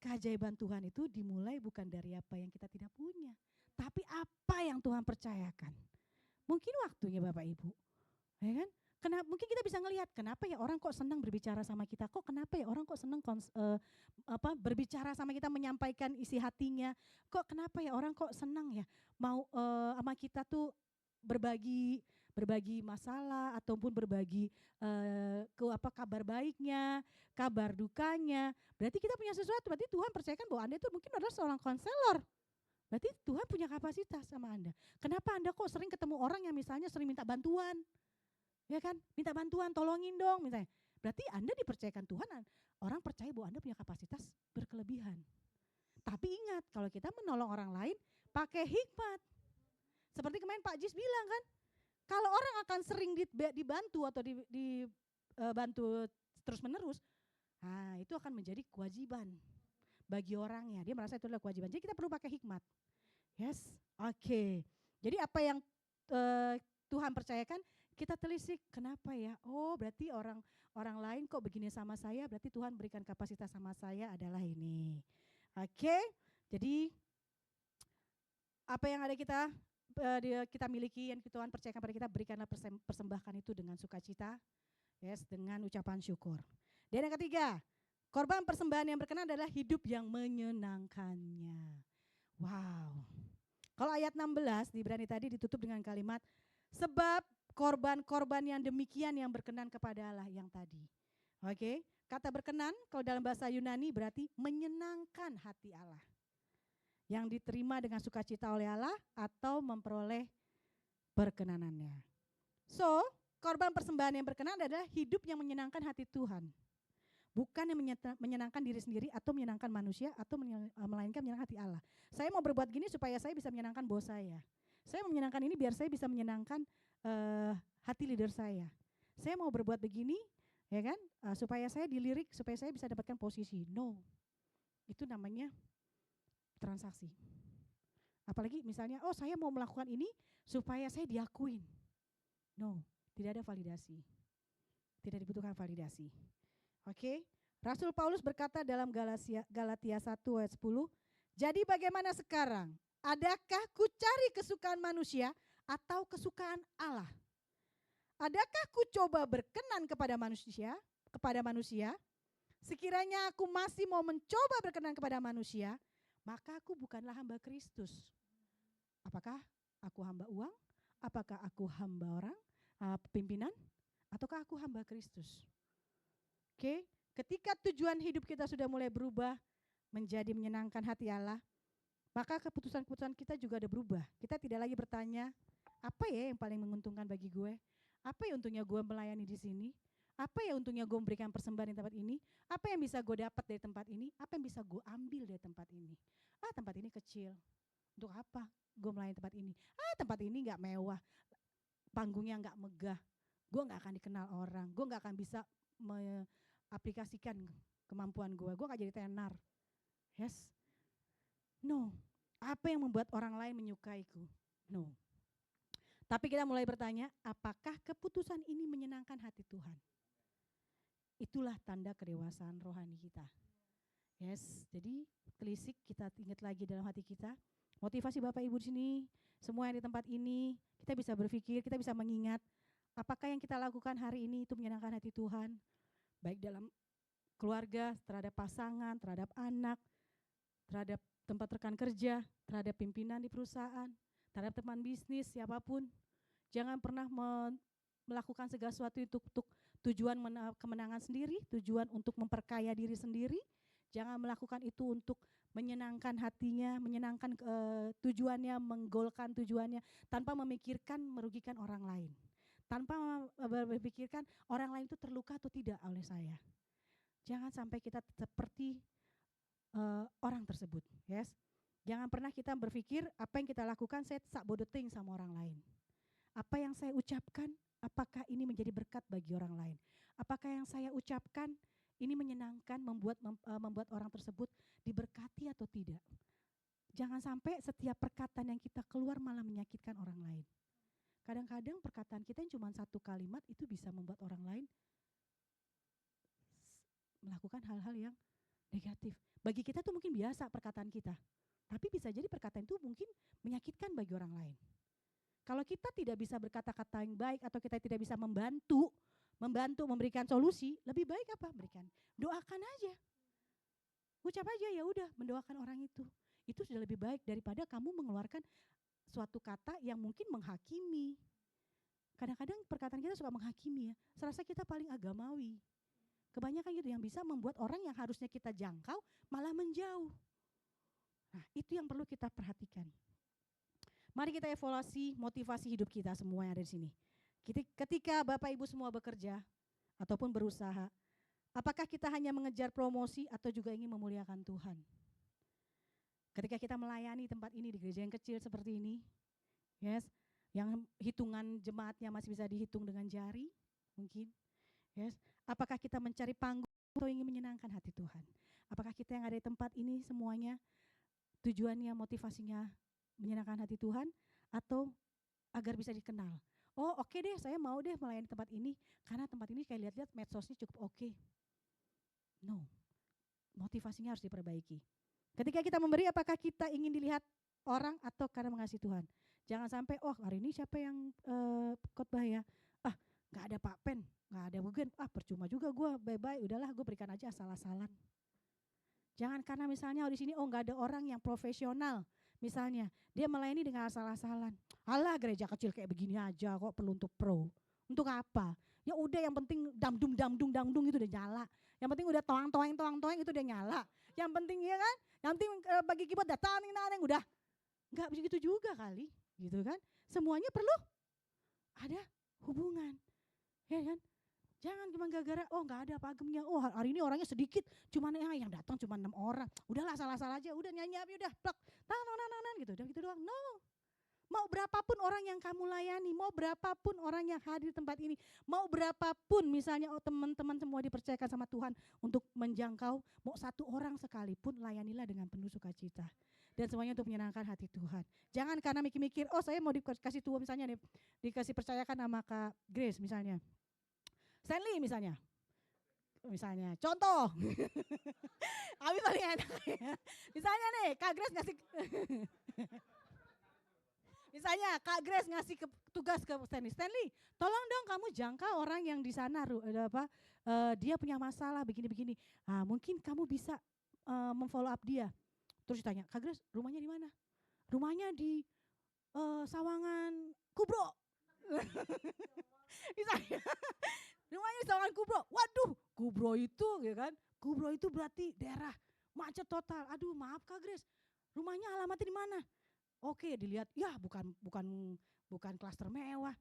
keajaiban Tuhan itu dimulai bukan dari apa yang kita tidak punya, tapi apa yang Tuhan percayakan. Mungkin waktunya Bapak Ibu, ya kan? Mungkin kita bisa ngelihat kenapa ya orang kok senang berbicara sama kita, kok kenapa ya orang kok senang berbicara sama kita, menyampaikan isi hatinya, kok kenapa ya orang kok senang ya mau sama kita tuh berbagi masalah ataupun berbagi kabar baiknya, kabar dukanya. Berarti kita punya sesuatu, berarti Tuhan percayakan bahwa Anda itu mungkin adalah seorang konselor. Berarti Tuhan punya kapasitas sama Anda. Kenapa Anda kok sering ketemu orang yang misalnya sering minta bantuan? Ya kan, minta bantuan, tolongin dong misalnya. Berarti Anda dipercayakan Tuhan, orang percaya bahwa Anda punya kapasitas berkelebihan. Tapi ingat, kalau kita menolong orang lain pakai hikmat. Seperti kemarin Pak Jis bilang kan, kalau orang akan sering dibantu atau dibantu terus menerus, nah itu akan menjadi kewajiban bagi orangnya. Dia merasa itu adalah kewajiban. Jadi kita perlu pakai hikmat. Yes, oke. Jadi apa yang Tuhan percayakan, kita telisik, kenapa ya? Oh, berarti orang lain kok begini sama saya, berarti Tuhan berikan kapasitas sama saya adalah ini. Oke, jadi apa yang ada kita miliki, yang Tuhan percayakan pada kita, berikanlah persembahkan itu dengan sukacita, yes, dengan ucapan syukur. Dan yang ketiga, korban persembahan yang berkenan adalah hidup yang menyenangkannya. Wow. Kalau ayat 16 di Ibrani tadi ditutup dengan kalimat, sebab korban-korban yang demikian yang berkenan kepada Allah yang tadi. Oke, kata berkenan kalau dalam bahasa Yunani berarti menyenangkan hati Allah. Yang diterima dengan sukacita oleh Allah atau memperoleh perkenanannya. So, korban persembahan yang berkenan adalah hidup yang menyenangkan hati Tuhan. Bukan yang menyenangkan diri sendiri atau menyenangkan manusia atau melainkan menyenangkan hati Allah. Saya mau berbuat gini supaya saya bisa menyenangkan bos saya. Saya mau menyenangkan ini biar saya bisa menyenangkan hati leader saya. Saya mau berbuat begini, ya kan, supaya saya dilirik, supaya saya bisa dapatkan posisi. No, itu namanya transaksi. Apalagi misalnya, oh saya mau melakukan ini supaya saya diakuin. No, tidak ada validasi. Tidak dibutuhkan validasi. Oke, Rasul Paulus berkata dalam Galatia 1 ayat 10, jadi bagaimana sekarang? Adakah ku cari kesukaan manusia atau kesukaan Allah? Adakah ku coba berkenan kepada manusia? Sekiranya aku masih mau mencoba berkenan kepada manusia, maka aku bukanlah hamba Kristus. Apakah aku hamba uang? Apakah aku hamba orang, pimpinan? Ataukah aku hamba Kristus? Oke, ketika tujuan hidup kita sudah mulai berubah menjadi menyenangkan hati Allah, maka keputusan-keputusan kita juga ada berubah. Kita tidak lagi bertanya, apa ya yang paling menguntungkan bagi gue? Apa ya untungnya gue melayani di sini? Apa ya untungnya gue memberikan persembahan di tempat ini? Apa yang bisa gue dapat dari tempat ini? Apa yang bisa gue ambil dari tempat ini? Tempat ini kecil. Untuk apa gue melayani tempat ini? Tempat ini gak mewah. Panggungnya gak megah. Gue gak akan dikenal orang. Gue gak akan bisa aplikasikan kemampuan gue gak jadi tenar. Yes. No. Apa yang membuat orang lain menyukaiku? No. Tapi kita mulai bertanya, apakah keputusan ini menyenangkan hati Tuhan? Itulah tanda kedewasaan rohani kita. Yes, jadi telisik kita ingat lagi dalam hati kita. Motivasi Bapak Ibu di sini, semua yang di tempat ini, kita bisa berpikir, kita bisa mengingat apakah yang kita lakukan hari ini itu menyenangkan hati Tuhan. Baik dalam keluarga, terhadap pasangan, terhadap anak, terhadap tempat rekan kerja, terhadap pimpinan di perusahaan, terhadap teman bisnis, siapapun. Jangan pernah melakukan segala sesuatu untuk tujuan kemenangan sendiri, tujuan untuk memperkaya diri sendiri. Jangan melakukan itu untuk menyenangkan hatinya, menyenangkan tujuannya, menggolkan tujuannya, tanpa memikirkan merugikan orang lain. Tanpa memikirkan orang lain itu terluka atau tidak oleh saya. Jangan sampai kita seperti orang tersebut. Yes. Jangan pernah kita berpikir apa yang kita lakukan saya sak bodoting sama orang lain. Apa yang saya ucapkan, apakah ini menjadi berkat bagi orang lain? Apakah yang saya ucapkan ini menyenangkan, membuat orang tersebut diberkati atau tidak? Jangan sampai setiap perkataan yang kita keluar malah menyakitkan orang lain. Kadang-kadang perkataan kita yang cuma satu kalimat itu bisa membuat orang lain melakukan hal-hal yang negatif. Bagi kita tuh mungkin biasa perkataan kita, tapi bisa jadi perkataan itu mungkin menyakitkan bagi orang lain. Kalau kita tidak bisa berkata-kata yang baik atau kita tidak bisa membantu memberikan solusi, lebih baik apa? Doakan aja. Ucap aja ya udah, mendoakan orang itu. Itu sudah lebih baik daripada kamu mengeluarkan suatu kata yang mungkin menghakimi. Kadang-kadang perkataan kita suka menghakimi ya. Serasa kita paling agamawi. Kebanyakan gitu yang bisa membuat orang yang harusnya kita jangkau malah menjauh. Nah, itu yang perlu kita perhatikan. Mari kita evaluasi motivasi hidup kita semua yang ada di sini. Ketika Bapak Ibu semua bekerja ataupun berusaha, apakah kita hanya mengejar promosi atau juga ingin memuliakan Tuhan? Ketika kita melayani tempat ini di gereja yang kecil seperti ini, yes, yang hitungan jemaatnya masih bisa dihitung dengan jari, mungkin, yes. Apakah kita mencari panggung atau ingin menyenangkan hati Tuhan? Apakah kita yang ada di tempat ini semuanya tujuannya, motivasinya menyenangkan hati Tuhan atau agar bisa dikenal? Oh oke deh, saya mau deh melayani tempat ini karena tempat ini kayak lihat-lihat medsosnya cukup oke. No, motivasinya harus diperbaiki. Ketika kita memberi, apakah kita ingin dilihat orang atau karena mengasihi Tuhan? Jangan sampai, oh hari ini siapa yang khotbah ya? Gak ada Pak Pen, gak ada Bugen, percuma juga gue, bye-bye, udahlah gue berikan aja asal-asalan. Jangan karena misalnya di sini gak ada orang yang profesional. Misalnya dia melayani dengan asal-asalan. Alah gereja kecil kayak begini aja kok perlu untuk pro. Untuk apa? Ya udah yang penting damdung itu udah nyala. Yang penting udah toang itu udah nyala. Yang penting ya kan? Yang penting bagi keyboard datang udah. Enggak begitu juga kali, gitu kan? Semuanya perlu ada hubungan. Ya kan? Jangan cuma gara-gara nggak ada pagemnya. Oh hari ini orangnya sedikit, cuman yang datang cuma 6 orang. Udahlah asal-asal aja, udah nyanyi udah plak. Gitu, udah gitu doang. No. Mau berapapun orang yang kamu layani, mau berapapun orang yang hadir di tempat ini, mau berapapun misalnya teman-teman semua dipercayakan sama Tuhan untuk menjangkau, mau 1 orang sekalipun layanilah dengan penuh sukacita. Dan semuanya untuk menyenangkan hati Tuhan. Jangan karena mikir-mikir, saya mau dikasih Tuhan misalnya dikasih percayakan sama Kak Grace misalnya. Stanley misalnya, contoh, Abi paling enak ya. Misalnya nih, Kak Grace ngasih, misalnya Kak Grace ngasih tugas ke Stanley, tolong dong kamu jangka orang yang di sana, dia punya masalah begini-begini. Mungkin kamu bisa memfollow up dia. Terus ditanya, Kak Grace rumahnya di mana? Rumahnya di Sawangan Kubro. Misalnya rumahnya di Sawangan Kubro. Waduh, Kubro itu ya kan. Kubro itu berarti daerah macet total. Aduh, maaf Kak Grace. Rumahnya alamatnya di mana? Oke, dilihat. Ya, bukan klaster mewah.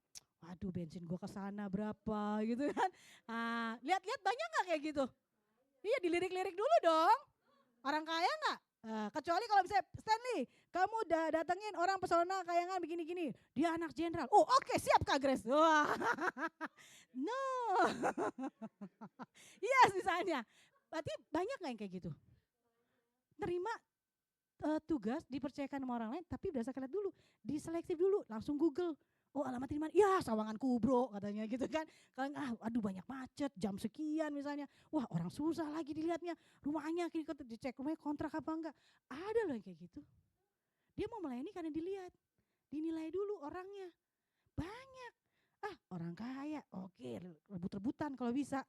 Waduh, bensin gua ke sana berapa gitu kan. Lihat-lihat banyak nggak kayak gitu? Iya, dilirik-lirik dulu dong. Orang kaya nggak? Kecuali kalau misalnya Stanley, kamu udah datengin orang pesona kayangan begini-gini, dia anak jenderal. Oh oke, siap Kak Grace. Wah, no. Yes misalnya. Berarti banyak nggak yang kayak gitu? Terima tugas dipercayakan sama orang lain, tapi berdasarkan lihat dulu, diseleksi dulu, langsung Google. Oh alamat di mana? Ya Sawangan Kubro katanya gitu kan. Kalau aduh banyak macet, jam sekian misalnya. Wah orang susah lagi dilihatnya. Rumahnya dicek rumahnya kontrak apa enggak. Ada loh yang kayak gitu. Dia mau melayani karena dilihat. Dinilai dulu orangnya. Banyak. Orang kaya. Oke, rebut-rebutan kalau bisa.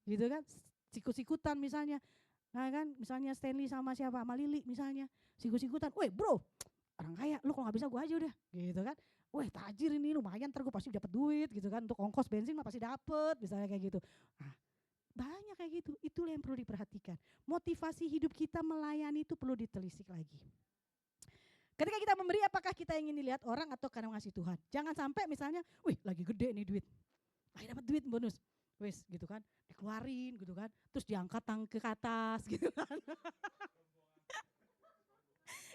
Gitu kan. Sikut-sikutan misalnya. Nah kan, misalnya Stanley sama siapa, sama Lili misalnya, sikut-sikutan, weh bro, orang kaya, lu kalau nggak bisa gue aja udah, gitu kan. Weh tajir ini lumayan, ntar gue pasti dapat duit gitu kan, untuk ongkos bensin mah pasti dapet, misalnya kayak gitu. Nah, banyak kayak gitu, itulah yang perlu diperhatikan. Motivasi hidup kita melayani itu perlu ditelisik lagi. Ketika kita memberi, apakah kita ingin dilihat orang atau karena mengasihi Tuhan? Jangan sampai misalnya, wih lagi gede nih duit, lagi dapat duit bonus, wes gitu kan, dikeluarin gitu kan, terus diangkat ke atas gitu kan.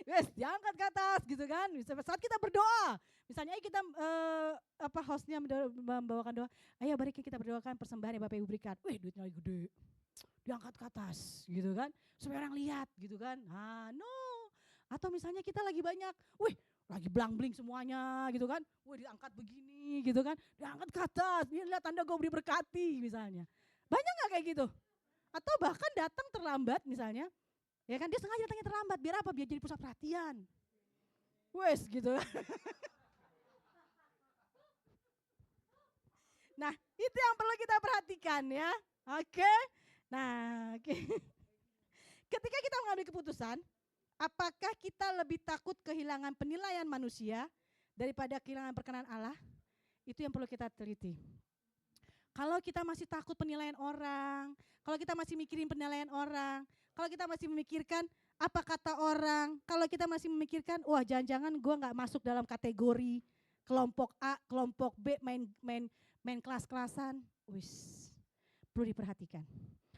Wes diangkat ke atas gitu kan. Saat kita berdoa, misalnya kita hostnya membawakan doa, ayo mari kita berdoakan persembahan yang Bapak Ibu berikan. Wih duitnya lagi gede, diangkat ke atas gitu kan, supaya orang lihat gitu kan. No. Atau misalnya kita lagi banyak, wih lagi blang-bling semuanya gitu kan, wih diangkat begini gitu kan, diangkat ke atas, ini lihat tanda gue diberkati misalnya. Banyak gak kayak gitu? Atau bahkan datang terlambat misalnya, ya kan dia sengaja datangnya terlambat, biar apa? Biar jadi pusat perhatian. Wes gitu. Nah itu yang perlu kita perhatikan ya, oke. Nah ketika kita mengambil keputusan, apakah kita lebih takut kehilangan penilaian manusia daripada kehilangan perkenan Allah? Itu yang perlu kita teliti. Kalau kita masih takut penilaian orang, kalau kita masih mikirin penilaian orang, kalau kita masih memikirkan apa kata orang, kalau kita masih memikirkan, wah jangan-jangan gue nggak masuk dalam kategori kelompok A, kelompok B, main kelas-kelasan, wis perlu diperhatikan.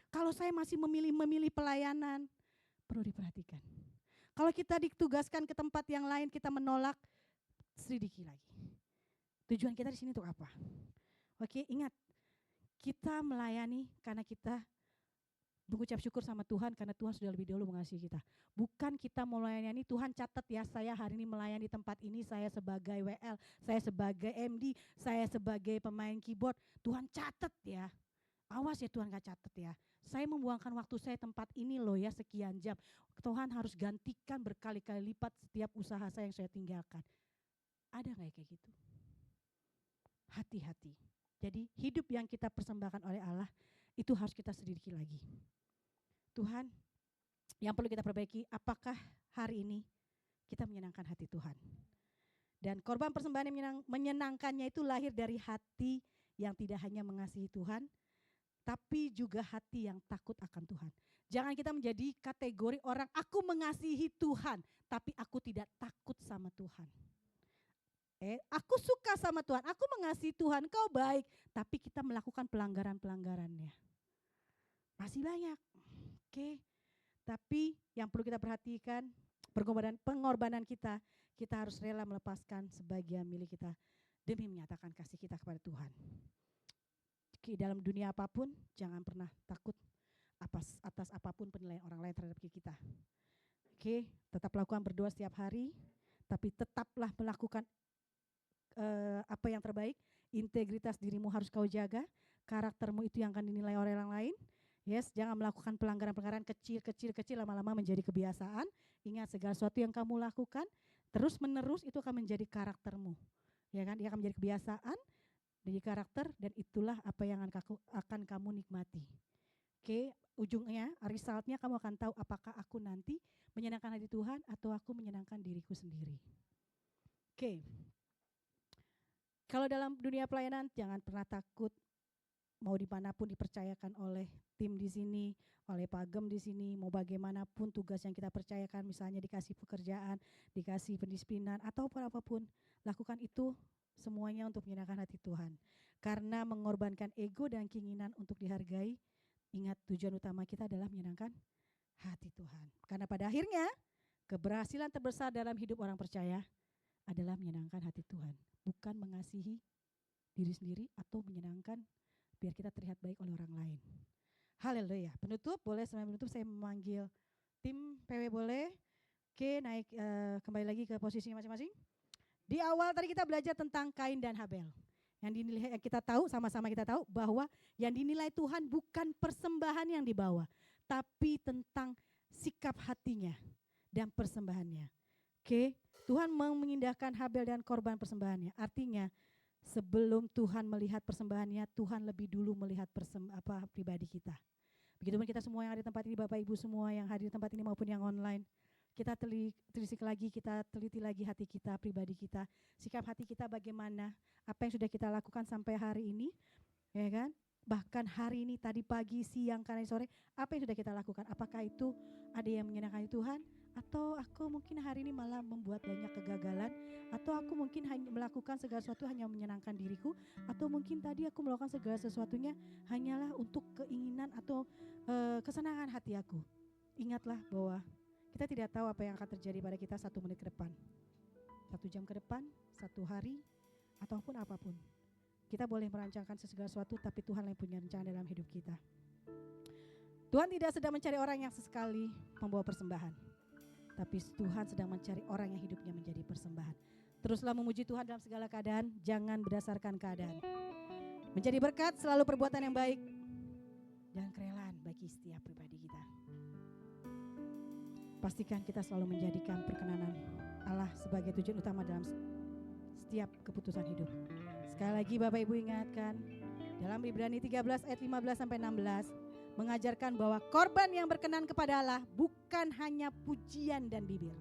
Kalau saya masih memilih pelayanan, perlu diperhatikan. Kalau kita ditugaskan ke tempat yang lain, kita menolak, selidiki lagi. Tujuan kita di sini untuk apa? Oke, ingat, kita melayani karena kita mengucap syukur sama Tuhan karena Tuhan sudah lebih dahulu mengasihi kita. Bukan kita melayani, Tuhan catat ya saya hari ini melayani tempat ini, saya sebagai WL, saya sebagai MD, saya sebagai pemain keyboard. Tuhan catat ya. Awas ya Tuhan gak catat ya. Saya membuangkan waktu saya tempat ini loh ya sekian jam. Tuhan harus gantikan berkali-kali lipat setiap usaha saya yang saya tinggalkan. Ada gak kayak gitu? Hati-hati. Jadi hidup yang kita persembahkan oleh Allah itu harus kita selidiki lagi. Tuhan, yang perlu kita perbaiki, apakah hari ini kita menyenangkan hati Tuhan? Dan korban persembahan yang menyenangkannya itu lahir dari hati yang tidak hanya mengasihi Tuhan, tapi juga hati yang takut akan Tuhan. Jangan kita menjadi kategori orang, aku mengasihi Tuhan, tapi aku tidak takut sama Tuhan. Aku suka sama Tuhan, aku mengasihi Tuhan, kau baik, tapi kita melakukan pelanggaran-pelanggarannya. Masih banyak. Oke. Tapi yang perlu kita perhatikan, pengorbanan kita harus rela melepaskan sebagian milik kita demi menyatakan kasih kita kepada Tuhan. Oke, dalam dunia apapun, jangan pernah takut atas apapun penilaian orang lain terhadap kita. Oke, tetap lakukan berdoa setiap hari, tapi tetaplah melakukan apa yang terbaik. Integritas dirimu harus kau jaga, karaktermu itu yang akan dinilai oleh orang lain. Yes, jangan melakukan pelanggaran-pelanggaran kecil lama-lama menjadi kebiasaan. Ingat segala sesuatu yang kamu lakukan terus menerus itu akan menjadi karaktermu. Ya kan? Dia akan menjadi kebiasaan, menjadi karakter, dan itulah apa yang akan kamu nikmati. Oke, ujungnya, resultnya kamu akan tahu apakah aku nanti menyenangkan hati Tuhan atau aku menyenangkan diriku sendiri. Oke. Kalau dalam dunia pelayanan jangan pernah takut, mau dimanapun dipercayakan oleh tim di sini, oleh Pak Gem di sini, mau bagaimanapun tugas yang kita percayakan, misalnya dikasih pekerjaan, dikasih pendisiplinan atau apapun, lakukan itu semuanya untuk menyenangkan hati Tuhan. Karena mengorbankan ego dan keinginan untuk dihargai, ingat tujuan utama kita adalah menyenangkan hati Tuhan. Karena pada akhirnya keberhasilan terbesar dalam hidup orang percaya adalah menyenangkan hati Tuhan, bukan mengasihi diri sendiri atau menyenangkan biar kita terlihat baik oleh orang lain. Haleluya. Penutup boleh, sebelum penutup saya memanggil tim PW boleh. Oke, naik kembali lagi ke posisinya masing-masing. Di awal tadi kita belajar tentang Kain dan Habel. Yang dinilai kita tahu, sama-sama kita tahu bahwa yang dinilai Tuhan bukan persembahan yang dibawa, tapi tentang sikap hatinya dan persembahannya. Oke, Tuhan mengindahkan Habel dan korban persembahannya. Artinya sebelum Tuhan melihat persembahannya, Tuhan lebih dulu melihat pribadi kita. Begitupun kita semua yang ada di tempat ini, Bapak Ibu semua yang hadir di tempat ini maupun yang online, kita telisik lagi, kita teliti lagi hati kita, pribadi kita, sikap hati kita bagaimana, apa yang sudah kita lakukan sampai hari ini, ya kan? Bahkan hari ini, tadi pagi, siang, kanan, sore, apa yang sudah kita lakukan? Apakah itu ada yang menyenangkan Tuhan? Atau aku mungkin hari ini malah membuat banyak kegagalan, atau aku mungkin hanya melakukan segala sesuatu hanya menyenangkan diriku, atau mungkin tadi aku melakukan segala sesuatunya hanyalah untuk keinginan atau kesenangan hati aku. Ingatlah bahwa kita tidak tahu apa yang akan terjadi pada kita 1 menit ke depan, 1 jam ke depan, 1 hari, ataupun apapun. Kita boleh merancangkan segala sesuatu, tapi Tuhan yang punya rencana dalam hidup kita. Tuhan tidak sedang mencari orang yang sesekali membawa persembahan, tapi Tuhan sedang mencari orang yang hidupnya menjadi persembahan. Teruslah memuji Tuhan dalam segala keadaan, jangan berdasarkan keadaan. Menjadi berkat selalu perbuatan yang baik dan kerelaan bagi setiap pribadi kita. Pastikan kita selalu menjadikan perkenanan Allah sebagai tujuan utama dalam setiap keputusan hidup. Sekali lagi Bapak Ibu ingatkan, dalam Ibrani 13 ayat 15 sampai 16 mengajarkan bahwa korban yang berkenan kepada Allah bukan hanya pujian dan bibir,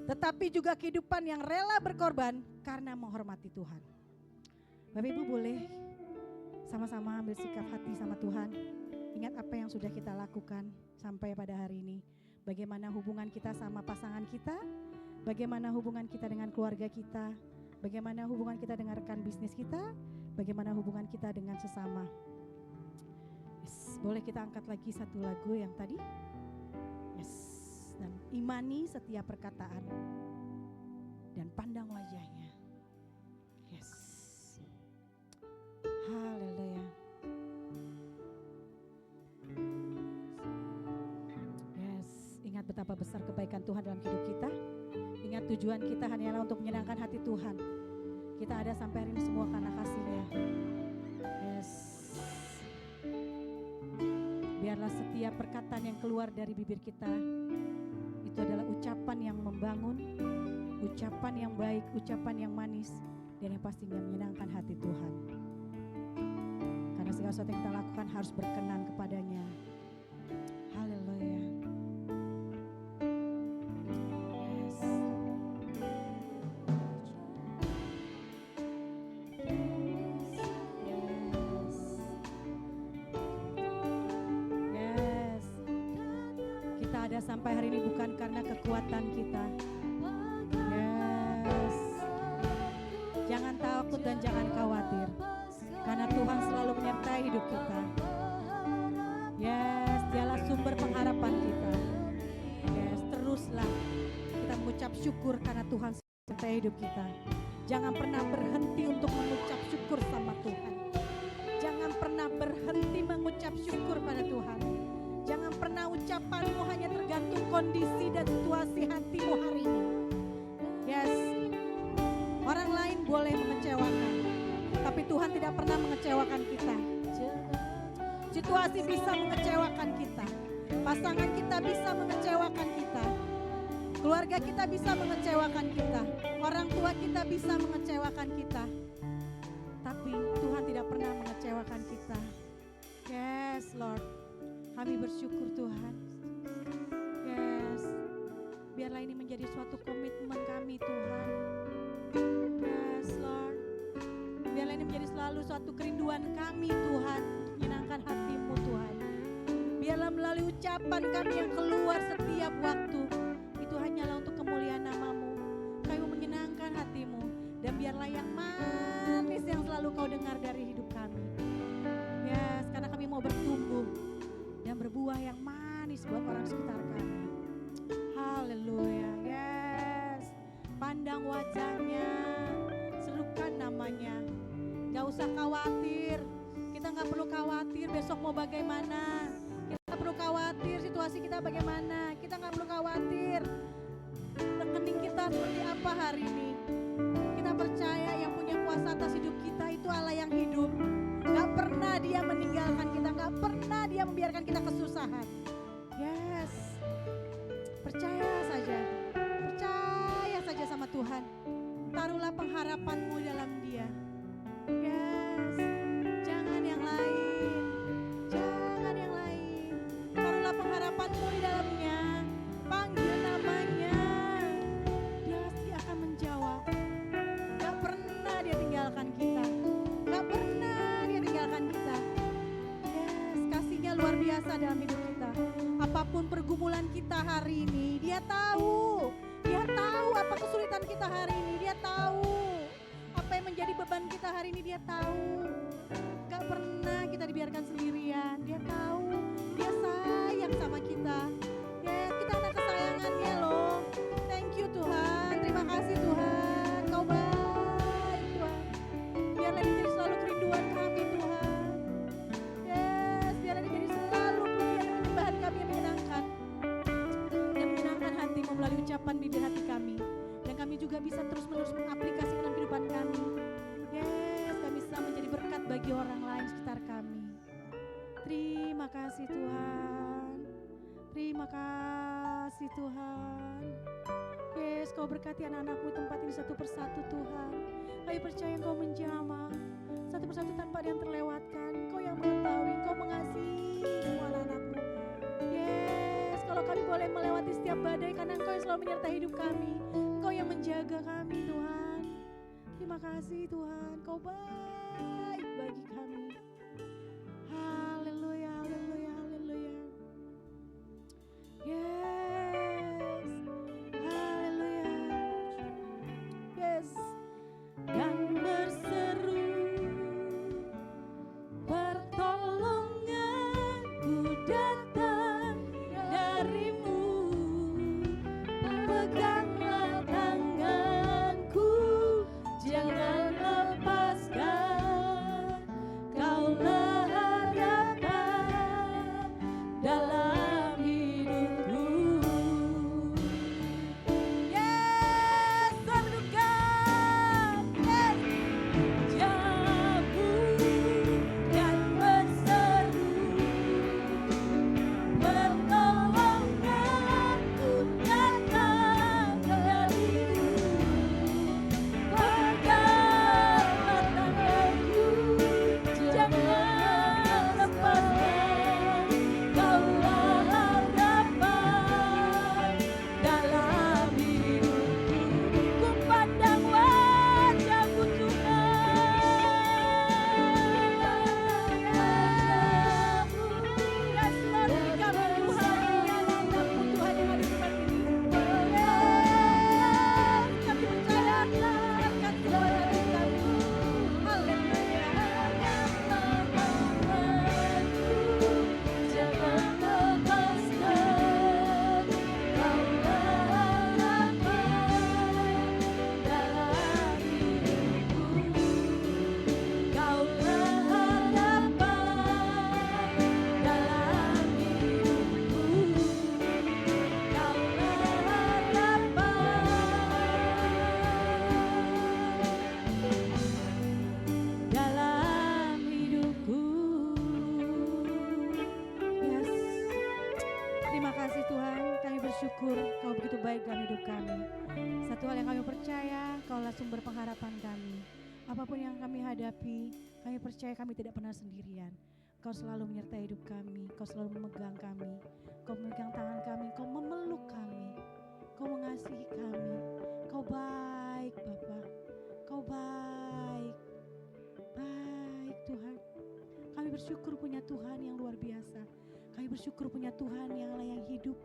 tetapi juga kehidupan yang rela berkorban karena menghormati Tuhan. Bapak Ibu boleh sama-sama ambil sikap hati sama Tuhan. Ingat apa yang sudah kita lakukan sampai pada hari ini. Bagaimana hubungan kita sama pasangan kita, bagaimana hubungan kita dengan keluarga kita, bagaimana hubungan kita dengan rekan bisnis kita, bagaimana hubungan kita dengan sesama. Yes, boleh kita angkat lagi satu lagu yang tadi. Yes, dan imani setiap perkataan dan pandang wajahnya. Yes, haleluya. Yes, ingat betapa besar kebaikan Tuhan dalam hidup kita. Ingat tujuan kita hanyalah untuk menyenangkan hati Tuhan. Kita ada sampai hari ini semua karena kasih-Nya. Yes. Biarlah setiap perkataan yang keluar dari bibir kita itu adalah ucapan yang membangun, ucapan yang baik, ucapan yang manis, dan yang pastinya menyenangkan hati Tuhan. Karena segala sesuatu yang kita lakukan harus berkenan kepadanya. Haleluya. Sampai hari ini bukan karena kekuatan kita. Yes. Jangan takut dan jangan khawatir, karena Tuhan selalu menyertai hidup kita. Yes, Dialah sumber pengharapan kita. Yes, teruslah kita mengucap syukur karena Tuhan menyertai hidup kita. Jangan pernah berhenti untuk mengucap syukur sama Tuhan. Jangan pernah berhenti mengucap syukur pada Tuhan. Jangan pernah ucapanmu hanya tergantung kondisi dan situasi hatimu hari ini. Yes, orang lain boleh mengecewakan, tapi Tuhan tidak pernah mengecewakan kita. Situasi bisa mengecewakan kita, pasangan kita bisa mengecewakan kita, keluarga kita bisa mengecewakan kita, orang tua kita bisa mengecewakan kita, tapi Tuhan tidak pernah mengecewakan kita. Yes, Lord. Kami bersyukur Tuhan. Yes. Biarlah ini menjadi suatu komitmen kami Tuhan. ini menjadi selalu suatu kerinduan kami Tuhan, untuk menyenangkan hati-Mu Tuhan. Biarlah melalui ucapan kami yang keluar setiap waktu, itu hanyalah untuk kemuliaan nama-Mu. Kami mau menyenangkan hati-Mu, dan biarlah yang manis yang selalu Kau dengar dari hidup kami. Yes, karena kami mau bertumbuh dan berbuah yang manis buat orang sekitar kami. Haleluya, yes. Pandang wajahnya, serukan namanya. Gak usah khawatir, kita gak perlu khawatir besok mau bagaimana. Kita gak perlu khawatir situasi kita bagaimana. Kita gak perlu khawatir rekening kita seperti apa hari ini. Kita percaya yang punya kuasa atas hidup kita itu Allah yang hidup. Gak pernah Dia meninggalkan kita, gak pernah Dia membiarkan kita kesusahan. Yes, percaya saja sama Tuhan. Taruhlah pengharapanmu dalam Dia. Yes, jangan yang lain, jangan yang lain. Taruhlah pengharapanmu di dalamnya. Panggil namanya, Dia pasti akan menjawab. Gak pernah Dia tinggalkan kita, gak pernah Dia tinggalkan kita. Yes, kasih-Nya luar biasa dalam hidup kita. Apapun pergumulan kita hari ini, Dia tahu. Dia tahu apa kesulitan kita hari ini, Dia tahu apa yang menjadi beban kita hari ini, Dia tahu. Gak pernah kita dibiarkan sendirian, Dia tahu. Dia sayang sama kita. Ya, kita anak kesayangannya loh. Thank you Tuhan, terima kasih Tuhan. Kau baik Tuhan. Biarlah ini jadi selalu kerinduan kami Tuhan. Yes, biarlah ini jadi selalu pujian dan penyembahan kami yang menyenangkan. Hati-Mu melalui ucapan bibir hati kami, dan kami juga bisa terus-menerus mengaplikasikan dalam kehidupan kami. Yes, kami bisa menjadi berkat bagi orang lain sekitar kami. Terima kasih Tuhan, terima kasih Tuhan. Yes, Kau berkati anak-anak-Mu tempat ini satu persatu Tuhan. Kami percaya Engkau menjamah satu persatu tanpa ada yang terlewatkan. Engkau yang mengetahui, Engkau mengasihi semua anak-anak-Mu. Yes, kalau kami boleh melewati setiap badai karena Engkau yang selalu menyertai hidup kami. Engkau yang menjaga kami Tuhan. Terima kasih Tuhan, Kau baik bagi kami. Haleluya, haleluya, haleluya. Yes, haleluya. Yes, dan berseru pertolonganku datang dari-Mu. Peganglah tanganku, jangan lepaskan. Kaulah harapan dalam hidupku. Yes, terduga. Yes, jauh dan berseru pertolonganku datang dari-Mu. Peganglah tanganku, jangan lepaskan. Kaulah harapan dalam hidupku. Ku pandang wajah-Mu Tuhan. Yes, Lord, berikan Tuhan anak-anak-Mu Tuhan yang ada di tempat ini. Yes, kami percaya akan Tuhan hati kami. Haleluya. Jangan lepaskan. Kaulah harapan dalam hidupku. Kaulah harapan dalam hidupku. Kaulah harapan dalam hidupku. Yes. Terima kasih Tuhan, kami bersyukur Kau begitu baik dalam hidup kami. Satu hal yang kami percaya, Kaulah sumber pengharapan kami. Apapun yang kami hadapi, kami percaya kami tidak pernah sendirian. Kau selalu menyertai hidup kami, Kau selalu memegang kami, Kau memegang tangan kami, Kau memeluk kami, Kau mengasihi kami. Kau baik Bapa, Kau baik. bersyukur punya Tuhan yang luar biasa. Kami bersyukur punya Tuhan yang Allah yang hidup,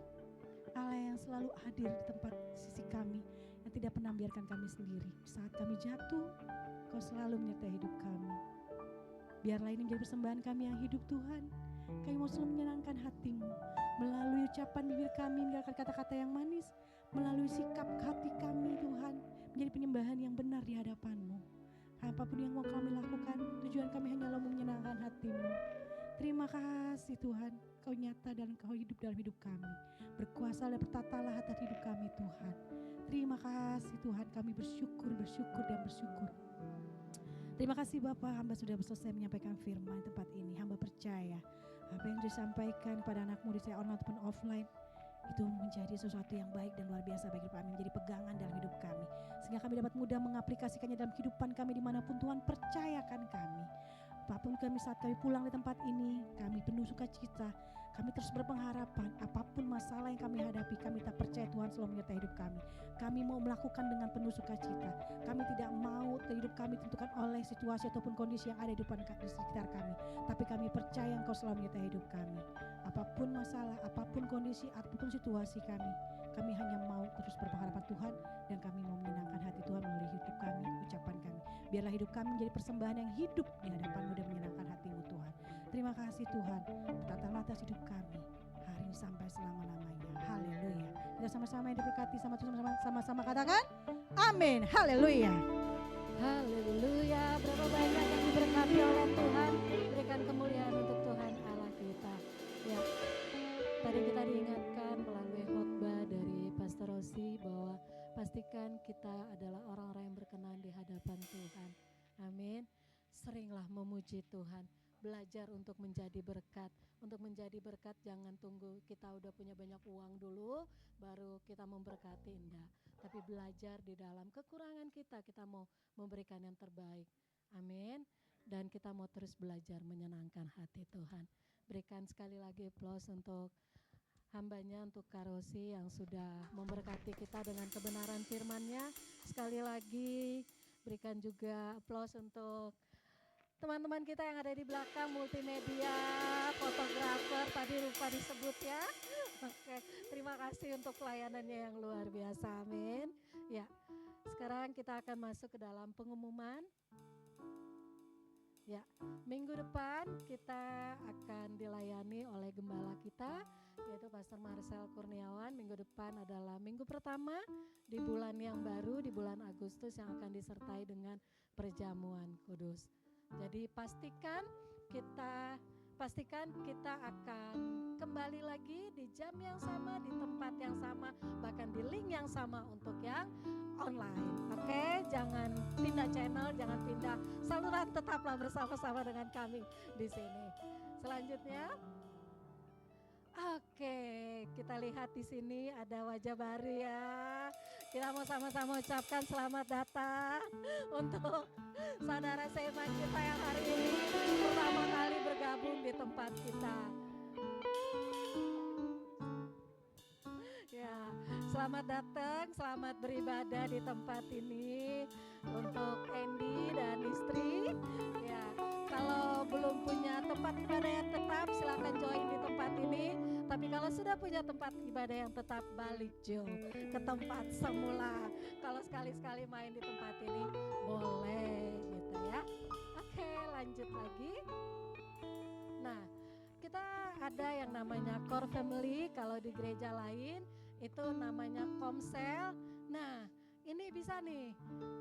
Allah yang selalu hadir di tempat sisi kami, yang tidak pernah membiarkan kami sendiri. Saat kami jatuh, Kau selalu menyertai hidup kami. Biarlah ini menjadi persembahan kami yang hidup Tuhan. Kami mau selalu menyenangkan hati-Mu. Melalui ucapan bibir kami, mendengarkan kata-kata yang manis. Melalui sikap hati kami Tuhan, menjadi penyembahan yang benar di hadapan-Mu. Apapun yang mau kami lakukan, tujuan kami hanyalah menyenangkan hati-Mu. Terima kasih Tuhan, Kau nyata dan Kau hidup dalam hidup kami. Berkuasa dan bertatalah atas hidup kami Tuhan. Terima kasih Tuhan, kami bersyukur dan bersyukur. Terima kasih Bapak, hamba sudah selesai menyampaikan firman di tempat ini. Hamba percaya apa yang disampaikan kepada anak murid saya online ataupun offline itu menjadi sesuatu yang baik dan luar biasa bagi kami, menjadi pegangan dalam hidup kami, sehingga kami dapat mudah mengaplikasikannya dalam kehidupan kami dimanapun Tuhan percayakan kami. Apapun kami saat kami pulang di tempat ini, kami penuh sukacita, kami terus berpengharapan. Apapun masalah yang kami hadapi, kami tak percaya Tuhan selalu menyertai hidup kami. Kami mau melakukan dengan penuh sukacita. Kami tidak mau hidup kami ditentukan oleh situasi ataupun kondisi yang ada di sekitar kami, tapi kami percaya Engkau selalu menyertai hidup kami. Apapun masalah, apapun kondisi, apapun situasi kami hanya mau terus berpengharapan Tuhan, dan kami mau menyenangkan hati Tuhan melalui hidup kami, ucapan kami. Biarlah hidup kami menjadi persembahan yang hidup di hadapan-Mu dan menyenangkan hati-Mu Tuhan. Terima kasih Tuhan, bertatalah atas hidup kami hari ini sampai selama-lamanya. Haleluya. Kita sama-sama yang diberkati, sama-sama katakan amin. Haleluya. Haleluya. Berapa banyak yang diberkati oleh Tuhan. Berikan kemuliaan untuk Tuhan Allah kita. Ya, tadi kita diingatkan melalui khotbah dari Pastor Rosi bahwa pastikan kita adalah orang-orang yang berkenan di hadapan Tuhan. Amin. Seringlah memuji Tuhan. Belajar untuk menjadi berkat. Untuk menjadi berkat jangan tunggu kita udah punya banyak uang dulu baru kita memberkati, enggak. Tapi belajar di dalam kekurangan kita mau memberikan yang terbaik. Amin. Dan kita mau terus belajar menyenangkan hati Tuhan. Berikan sekali lagi applause untuk hambanya, untuk Karosi yang sudah memberkati kita dengan kebenaran firman-Nya. Sekali lagi berikan juga applause untuk teman-teman kita yang ada di belakang, multimedia, fotografer, tadi lupa disebut ya. Oke, terima kasih untuk pelayanannya yang luar biasa, amin. Ya, sekarang kita akan masuk ke dalam pengumuman. Ya, minggu depan kita akan dilayani oleh gembala kita, yaitu Pastor Marcel Kurniawan. Minggu depan adalah minggu pertama di bulan yang baru, di bulan Agustus, yang akan disertai dengan perjamuan kudus. Jadi pastikan kita akan kembali lagi di jam yang sama, di tempat yang sama, bahkan di link yang sama untuk yang online. Oke, jangan pindah channel, jangan pindah saluran, tetaplah bersama-sama dengan kami di sini. Selanjutnya, oke, kita lihat di sini ada wajah baru ya. Kita mau sama-sama ucapkan selamat datang untuk saudara seiman kita yang hari ini pertama kali bergabung di tempat kita. Ya, selamat datang, selamat beribadah di tempat ini untuk Andy dan istri. Ya, kalau belum punya tempat ibadah yang tetap, silakan join di tempat ini. Tapi kalau sudah punya tempat ibadah yang tetap, balik jauh ke tempat semula. Kalau sekali-sekali main di tempat ini, boleh gitu ya. Oke, lanjut lagi. Nah, kita ada yang namanya Core Family. Kalau di gereja lain itu namanya Komsel. Nah, ini bisa nih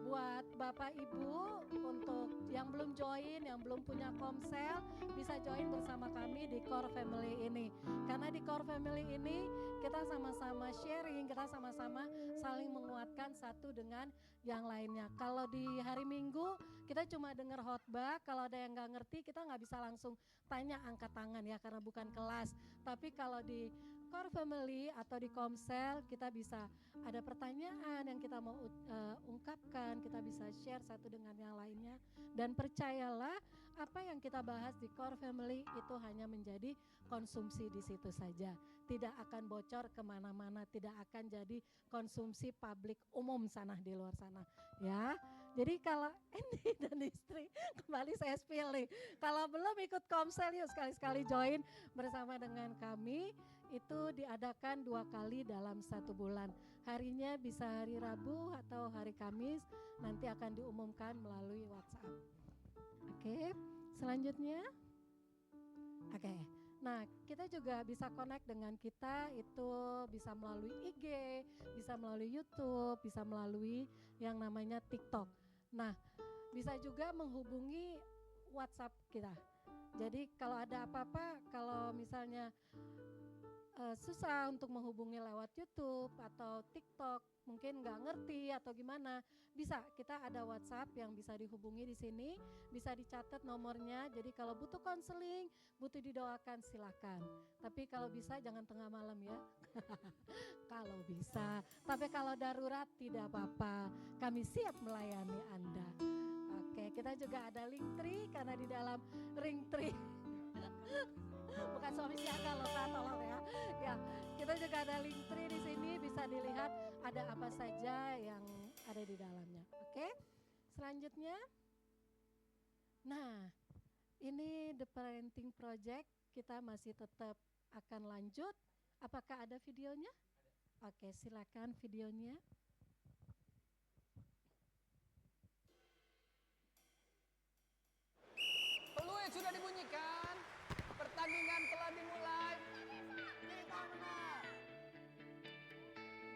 buat Bapak Ibu untuk yang belum join, yang belum punya Komsel, bisa join bersama kami di Core Family ini. Karena di Core Family ini kita sama-sama sharing, kita sama-sama saling menguatkan satu dengan yang lainnya. Kalau di hari Minggu kita cuma dengar khotbah, kalau ada yang nggak ngerti kita nggak bisa langsung tanya, angkat tangan ya, karena bukan kelas. Tapi kalau di Core Family atau di Komsel kita bisa ada pertanyaan yang kita mau ungkapkan, kita bisa share satu dengan yang lainnya. Dan percayalah, apa yang kita bahas di Core Family itu hanya menjadi konsumsi di situ saja, tidak akan bocor kemana-mana, tidak akan jadi konsumsi publik umum sana di luar sana ya. Jadi kalau Andy dan istri, kembali saya spill nih. Kalau belum ikut Komsel, yuk sekali-sekali join bersama dengan kami. Itu diadakan 2 kali dalam 1 bulan. Harinya bisa hari Rabu atau hari Kamis, nanti akan diumumkan melalui WhatsApp. Oke, selanjutnya. Oke. Nah, kita juga bisa connect dengan kita, itu bisa melalui IG, bisa melalui YouTube, bisa melalui yang namanya TikTok. Nah, bisa juga menghubungi WhatsApp kita. Jadi kalau ada apa-apa, kalau misalnya susah untuk menghubungi lewat YouTube atau TikTok, mungkin nggak ngerti atau gimana, bisa kita ada WhatsApp yang bisa dihubungi di sini, bisa dicatat nomornya. Jadi kalau butuh konseling, butuh didoakan, silakan. Tapi kalau bisa jangan tengah malam ya. Kalau bisa, tapi kalau darurat tidak apa-apa, kami siap melayani Anda. Oke, kita juga ada Linktree, karena di dalam Linktree bukan suami siaga loh, Kak, tolong ya. Ya, kita juga ada Linktree di sini, bisa dilihat ada apa saja yang ada di dalamnya. Oke, selanjutnya. Nah, ini The Parenting Project, kita masih tetap akan lanjut. Apakah ada videonya? Oke, silakan videonya. Peluit sudah dibunyikan, pertandingan telah dimulai. Kita menang.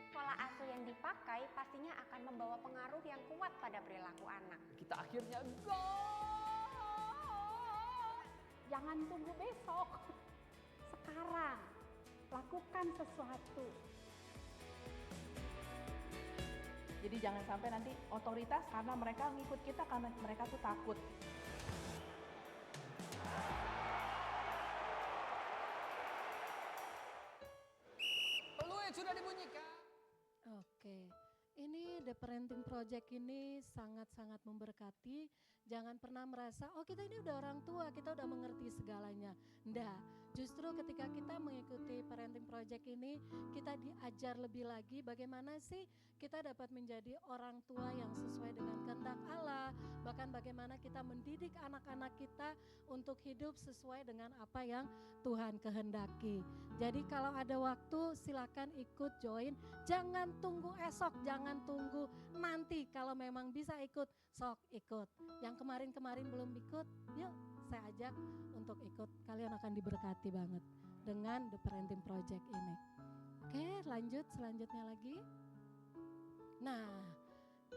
Pola asuh yang dipakai pastinya akan membawa pengaruh yang kuat pada perilaku anak. Kita akhirnya gol. Jangan tunggu besok. Sekarang, lakukan sesuatu. Jadi jangan sampai nanti otoritas karena mereka ngikut kita karena mereka tuh takut. Peluit sudah dibunyikan. Oke, ini The Parenting Project ini sangat-sangat memberkati. Jangan pernah merasa, oh kita ini udah orang tua, kita udah mengerti segalanya. Nggak, justru ketika kita mengikuti Parenting Project ini, kita diajar lebih lagi bagaimana sih kita dapat menjadi orang tua yang sesuai dengan kehendak Allah. Bahkan bagaimana kita mendidik anak-anak kita untuk hidup sesuai dengan apa yang Tuhan kehendaki. Jadi kalau ada waktu silakan ikut join. Jangan tunggu esok, jangan tunggu nanti. Kalau memang bisa ikut, sok ikut. Yang kemarin-kemarin belum ikut, yuk saya ajak untuk ikut. Kalian akan diberkati banget dengan The Parenting Project ini. Oke, lanjut selanjutnya lagi. Nah,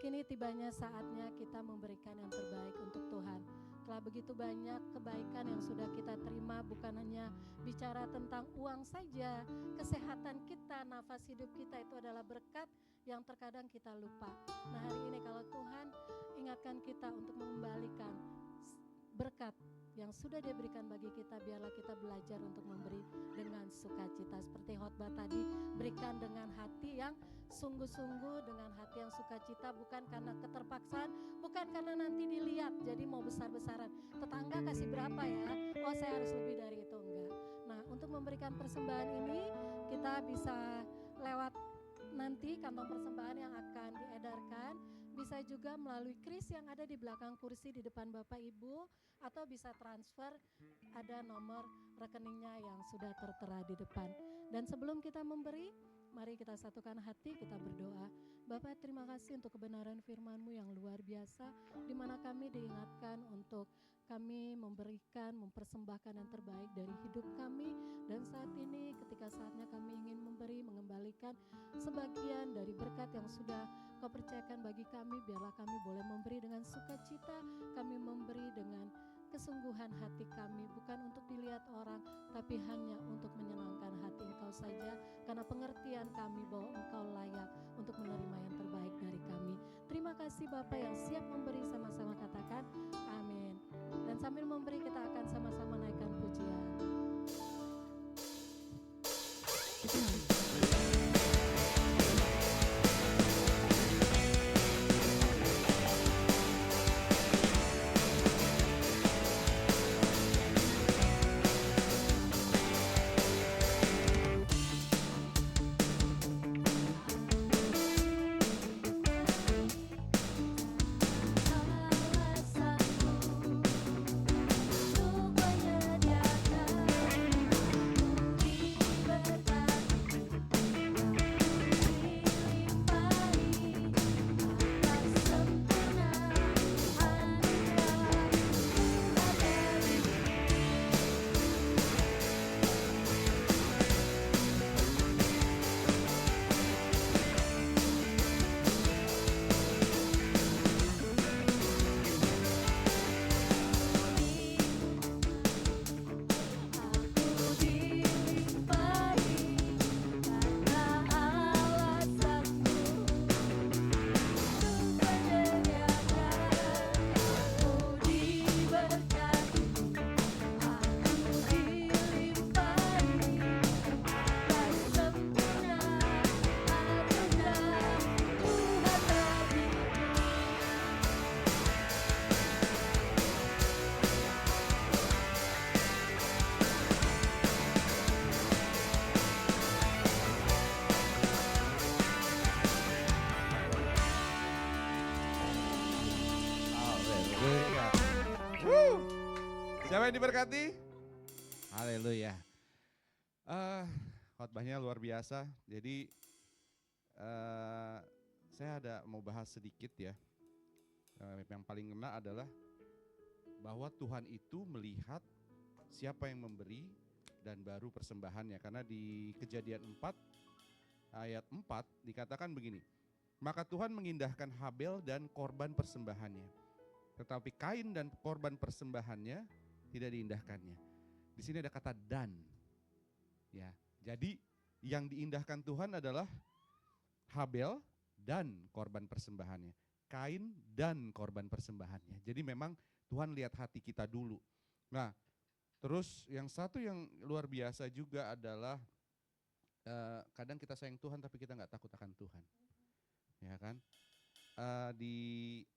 kini tibanya saatnya kita memberikan yang terbaik untuk Tuhan. Telah begitu banyak kebaikan yang sudah kita terima, bukan hanya bicara tentang uang saja, kesehatan kita, nafas hidup kita itu adalah berkat yang terkadang kita lupa. Nah, hari ini kalau Tuhan ingatkan kita untuk mengembalikan berkat yang sudah Dia berikan bagi kita, biarlah kita belajar untuk memberi dengan sukacita. Seperti khotbah tadi, berikan dengan hati yang sungguh-sungguh, dengan hati yang sukacita, bukan karena keterpaksaan, bukan karena nanti dilihat jadi mau besar-besaran. Tetangga kasih berapa ya? Oh saya harus lebih dari itu, enggak. Nah, untuk memberikan persembahan ini kita bisa lewat nanti kantong persembahan yang akan diedarkan, bisa juga melalui kris yang ada di belakang kursi di depan Bapak Ibu, atau bisa transfer, ada nomor rekeningnya yang sudah tertera di depan. Dan sebelum kita memberi, mari kita satukan hati, kita berdoa. Bapak, terima kasih untuk kebenaran firman-Mu yang luar biasa, di mana kami diingatkan untuk kami memberikan, mempersembahkan yang terbaik dari hidup kami. Dan saat ini ketika saatnya kami ingin memberi, mengembalikan sebagian dari berkat yang sudah Kau percayakan bagi kami, biarlah kami boleh memberi dengan sukacita, kami memberi dengan kesungguhan hati kami, bukan untuk dilihat orang, tapi hanya untuk menyenangkan hati Engkau saja, karena pengertian kami bahwa Engkau layak untuk menerima yang terbaik dari kami. Terima kasih Bapak yang siap memberi, sama-sama katakan amin. Dan sambil memberi kita akan sama-sama naikkan pujian. Siapa yang diberkati? Haleluya. Khotbahnya luar biasa. Jadi saya mau bahas sedikit ya. Yang paling kena adalah bahwa Tuhan itu melihat siapa yang memberi dan baru persembahannya. Karena di Kejadian 4 ayat 4 dikatakan begini. Maka Tuhan mengindahkan Habel dan korban persembahannya. Tetapi Kain dan korban persembahannya tidak diindahkannya. Di sini ada kata dan. Ya, jadi yang diindahkan Tuhan adalah Habel dan korban persembahannya. Kain dan korban persembahannya. Jadi memang Tuhan lihat hati kita dulu. Nah, terus yang satu yang luar biasa juga adalah kadang kita sayang Tuhan tapi kita nggak takut akan Tuhan. Ya kan? Di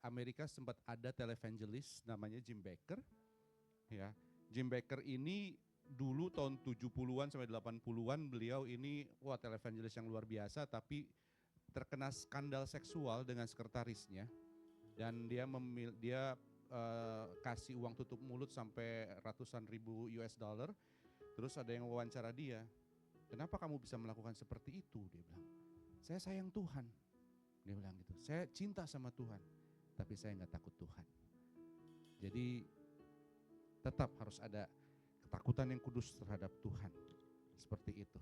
Amerika sempat ada televangelis namanya Jim Bakker. Ya, Jim Bakker ini dulu tahun 70-an sampai 80-an beliau ini televangelis yang luar biasa, tapi terkena skandal seksual dengan sekretarisnya dan dia kasih uang tutup mulut sampai ratusan ribu US dollar. Terus ada yang wawancara dia, kenapa kamu bisa melakukan seperti itu? Dia bilang, saya sayang Tuhan. Dia bilang gitu, saya cinta sama Tuhan, tapi saya nggak takut Tuhan. Jadi tetap harus ada ketakutan yang kudus terhadap Tuhan, seperti itu.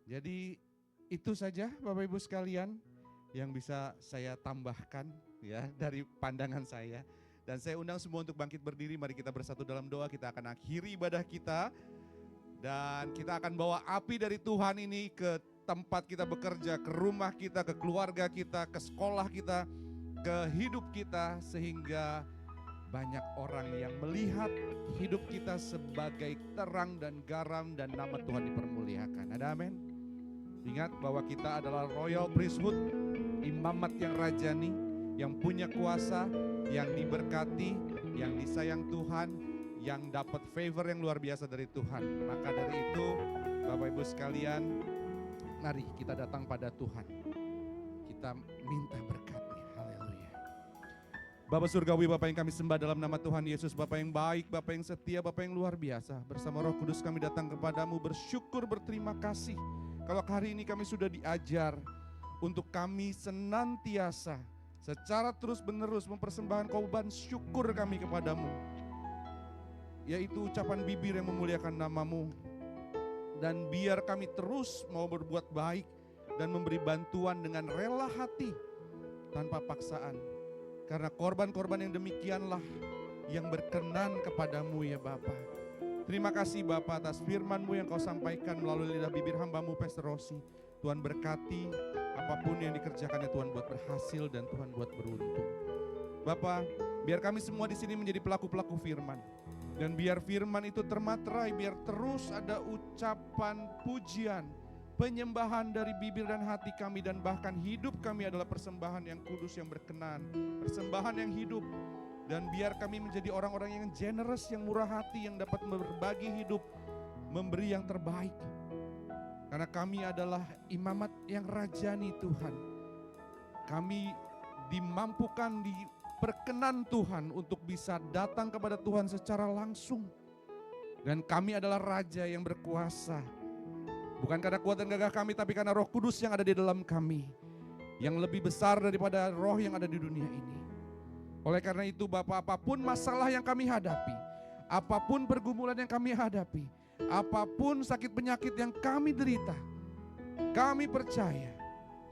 Jadi itu saja Bapak Ibu sekalian yang bisa saya tambahkan ya dari pandangan saya. Dan saya undang semua untuk bangkit berdiri, mari kita bersatu dalam doa, kita akan akhiri ibadah kita. Dan kita akan bawa api dari Tuhan ini ke tempat kita bekerja, ke rumah kita, ke keluarga kita, ke sekolah kita, ke hidup kita. Sehingga banyak orang yang melihat hidup kita sebagai terang dan garam dan nama Tuhan dipermuliakan. Ada amin? Ingat bahwa kita adalah royal priesthood, imamat yang rajani, yang punya kuasa, yang diberkati, yang disayang Tuhan, yang dapat favor yang luar biasa dari Tuhan. Maka dari itu Bapak Ibu sekalian, mari kita datang pada Tuhan. Kita minta berkat-Nya. Haleluya. Bapa Surgawi, Bapa yang kami sembah dalam nama Tuhan Yesus, Bapa yang baik, Bapa yang setia, Bapa yang luar biasa. Bersama Roh Kudus kami datang kepadamu bersyukur, berterima kasih. Kalau hari ini kami sudah diajar untuk kami senantiasa secara terus-menerus mempersembahkan korban syukur kami kepadamu. Yaitu ucapan bibir yang memuliakan nama-Mu. Dan biar kami terus mau berbuat baik dan memberi bantuan dengan rela hati tanpa paksaan. Karena korban-korban yang demikianlah yang berkenan kepadamu ya Bapa. Terima kasih Bapa atas firman-Mu yang Kau sampaikan melalui lidah bibir hamba-Mu Pastor Rossi. Tuhan berkati apapun yang dikerjakannya, Tuhan buat berhasil dan Tuhan buat beruntung. Bapa, biar kami semua di sini menjadi pelaku-pelaku firman. Dan biar firman itu termaterai, biar terus ada ucapan pujian, penyembahan dari bibir dan hati kami, dan bahkan hidup kami adalah persembahan yang kudus, yang berkenan, persembahan yang hidup. Dan biar kami menjadi orang-orang yang generous, yang murah hati, yang dapat berbagi hidup, memberi yang terbaik. Karena kami adalah imamat yang rajani Tuhan. Kami dimampukan, diperkenan Tuhan untuk bisa datang kepada Tuhan secara langsung. Dan kami adalah raja yang berkuasa. Bukan karena kuat dan gagah kami, tapi karena Roh Kudus yang ada di dalam kami. Yang lebih besar daripada roh yang ada di dunia ini. Oleh karena itu Bapak, apapun masalah yang kami hadapi, apapun pergumulan yang kami hadapi, apapun sakit penyakit yang kami derita, kami percaya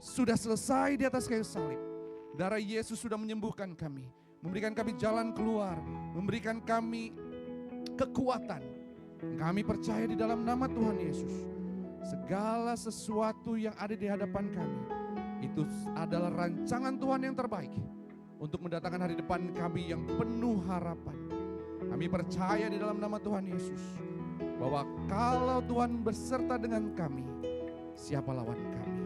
sudah selesai di atas kayu salib. Darah Yesus sudah menyembuhkan kami, memberikan kami jalan keluar, memberikan kami kekuatan. Kami percaya di dalam nama Tuhan Yesus, segala sesuatu yang ada di hadapan kami, itu adalah rancangan Tuhan yang terbaik untuk mendatangkan hari depan kami yang penuh harapan. Kami percaya di dalam nama Tuhan Yesus bahwa kalau Tuhan beserta dengan kami, siapa lawan kami?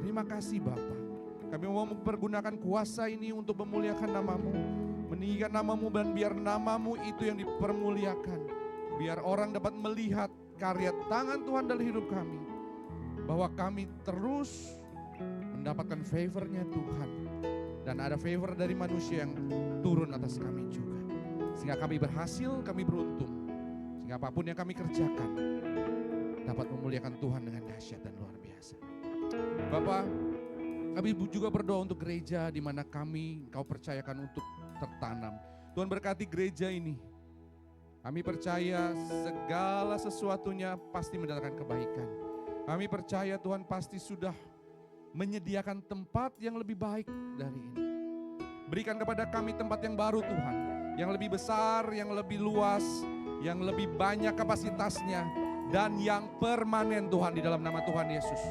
Terima kasih Bapa. Kami mau mempergunakan kuasa ini untuk memuliakan nama-Mu, meninggikan nama-Mu, dan biar nama-Mu itu yang dipermuliakan. Biar orang dapat melihat karya tangan Tuhan dalam hidup kami, bahwa kami terus mendapatkan favor-Nya Tuhan. Dan ada favor dari manusia yang turun atas kami juga. Sehingga kami berhasil, kami beruntung. Sehingga apapun yang kami kerjakan dapat memuliakan Tuhan dengan dahsyat dan luar biasa. Bapak, kami juga berdoa untuk gereja di mana kami Engkau percayakan untuk tertanam. Tuhan berkati gereja ini. Kami percaya segala sesuatunya pasti mendatangkan kebaikan. Kami percaya Tuhan pasti sudah menyediakan tempat yang lebih baik dari ini. Berikan kepada kami tempat yang baru Tuhan, yang lebih besar, yang lebih luas, yang lebih banyak kapasitasnya, dan yang permanen Tuhan di dalam nama Tuhan Yesus.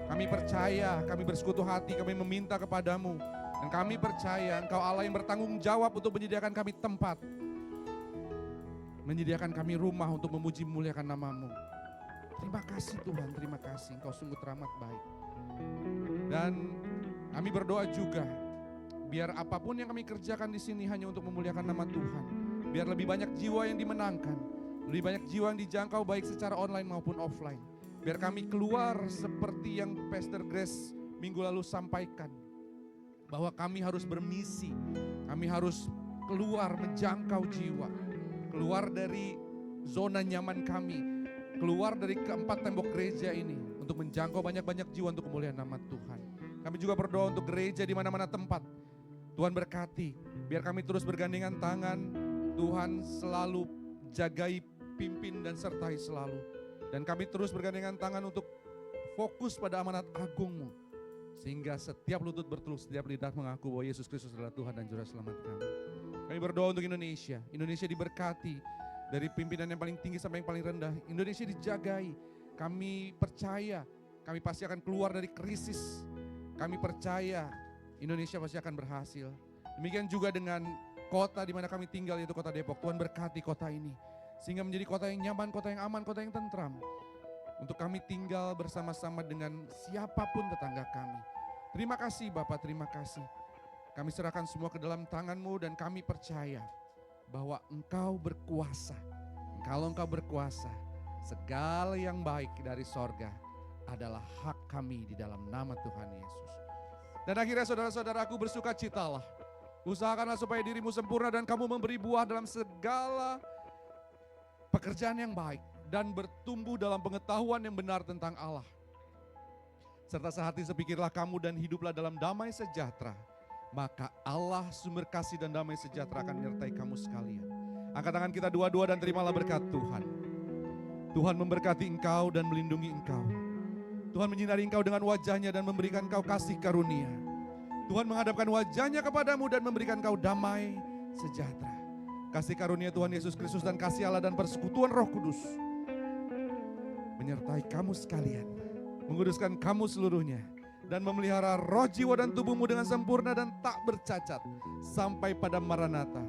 Kami percaya, kami bersekutu hati, kami meminta kepadamu, dan kami percaya Engkau Allah yang bertanggung jawab untuk menyediakan kami tempat, menyediakan kami rumah untuk memuji memuliakan nama-Mu. Terima kasih Tuhan, terima kasih, Engkau sungguh teramat baik. Dan kami berdoa juga, biar apapun yang kami kerjakan di sini hanya untuk memuliakan nama Tuhan. Biar lebih banyak jiwa yang dimenangkan, lebih banyak jiwa yang dijangkau baik secara online maupun offline. Biar kami keluar seperti yang Pastor Grace minggu lalu sampaikan, bahwa kami harus bermisi, kami harus keluar menjangkau jiwa, keluar dari zona nyaman kami, keluar dari keempat tembok gereja ini untuk menjangkau banyak-banyak jiwa untuk kemuliaan nama Tuhan. Kami juga berdoa untuk gereja di mana-mana tempat. Tuhan berkati, biar kami terus bergandengan tangan, Tuhan selalu jagai, pimpin dan sertai selalu. Dan kami terus bergandengan tangan untuk fokus pada amanat agung-Mu. Sehingga setiap lutut bertelur, setiap lidah mengaku bahwa Yesus Kristus adalah Tuhan dan Juru Selamat kami. Kami berdoa untuk Indonesia. Indonesia diberkati dari pimpinan yang paling tinggi sampai yang paling rendah. Indonesia dijagai. Kami percaya kami pasti akan keluar dari krisis. Kami percaya Indonesia pasti akan berhasil. Demikian juga dengan kota di mana kami tinggal, yaitu kota Depok. Tuhan berkati kota ini sehingga menjadi kota yang nyaman, kota yang aman, kota yang tentram. Untuk kami tinggal bersama-sama dengan siapapun tetangga kami. Terima kasih Bapak, terima kasih. Kami serahkan semua ke dalam tangan-Mu dan kami percaya bahwa Engkau berkuasa. Kalau Engkau berkuasa, segala yang baik dari sorga adalah hak kami di dalam nama Tuhan Yesus. Dan akhirnya saudara-saudaraku, bersukacitalah. Usahakanlah supaya dirimu sempurna dan kamu memberi buah dalam segala pekerjaan yang baik dan bertumbuh dalam pengetahuan yang benar tentang Allah. Serta sehati sepikirlah kamu dan hiduplah dalam damai sejahtera. Maka Allah sumber kasih dan damai sejahtera akan menyertai kamu sekalian. Angkat tangan kita dua-dua dan terimalah berkat Tuhan. Tuhan memberkati engkau dan melindungi engkau. Tuhan menyinari engkau dengan wajahnya dan memberikan engkau kasih karunia. Tuhan menghadapkan wajahnya kepadamu dan memberikan engkau damai sejahtera. Kasih karunia Tuhan Yesus Kristus dan kasih Allah dan persekutuan Roh Kudus menyertai kamu sekalian, menguduskan kamu seluruhnya, dan memelihara roh, jiwa, dan tubuhmu dengan sempurna dan tak bercacat sampai pada Maranatha.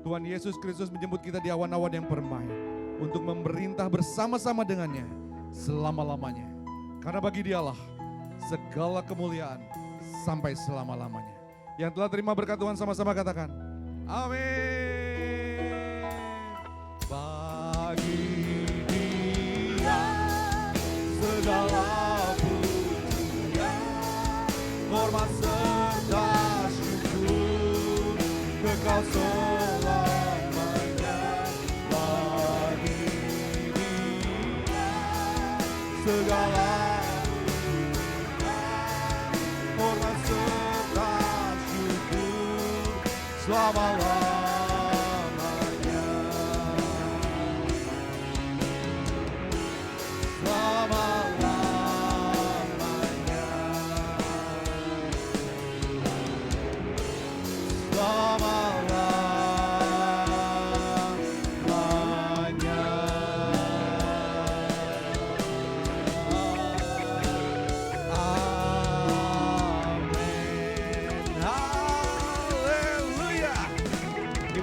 Tuhan Yesus Kristus menjemput kita di awan-awan yang permai untuk memerintah bersama-sama dengannya selama-lamanya. Karena bagi Dialah segala kemuliaan sampai selama-lamanya. Yang telah terima berkat Tuhan sama-sama katakan, amin. Bagi Dia segala pujian, hormat serta syukur, kekal selamanya. Bagi Dia segala pujian, hormat serta syukur, selama-lamanya.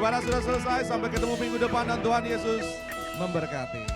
Ibadah sudah selesai, sampai ketemu minggu depan dan Tuhan Yesus memberkati.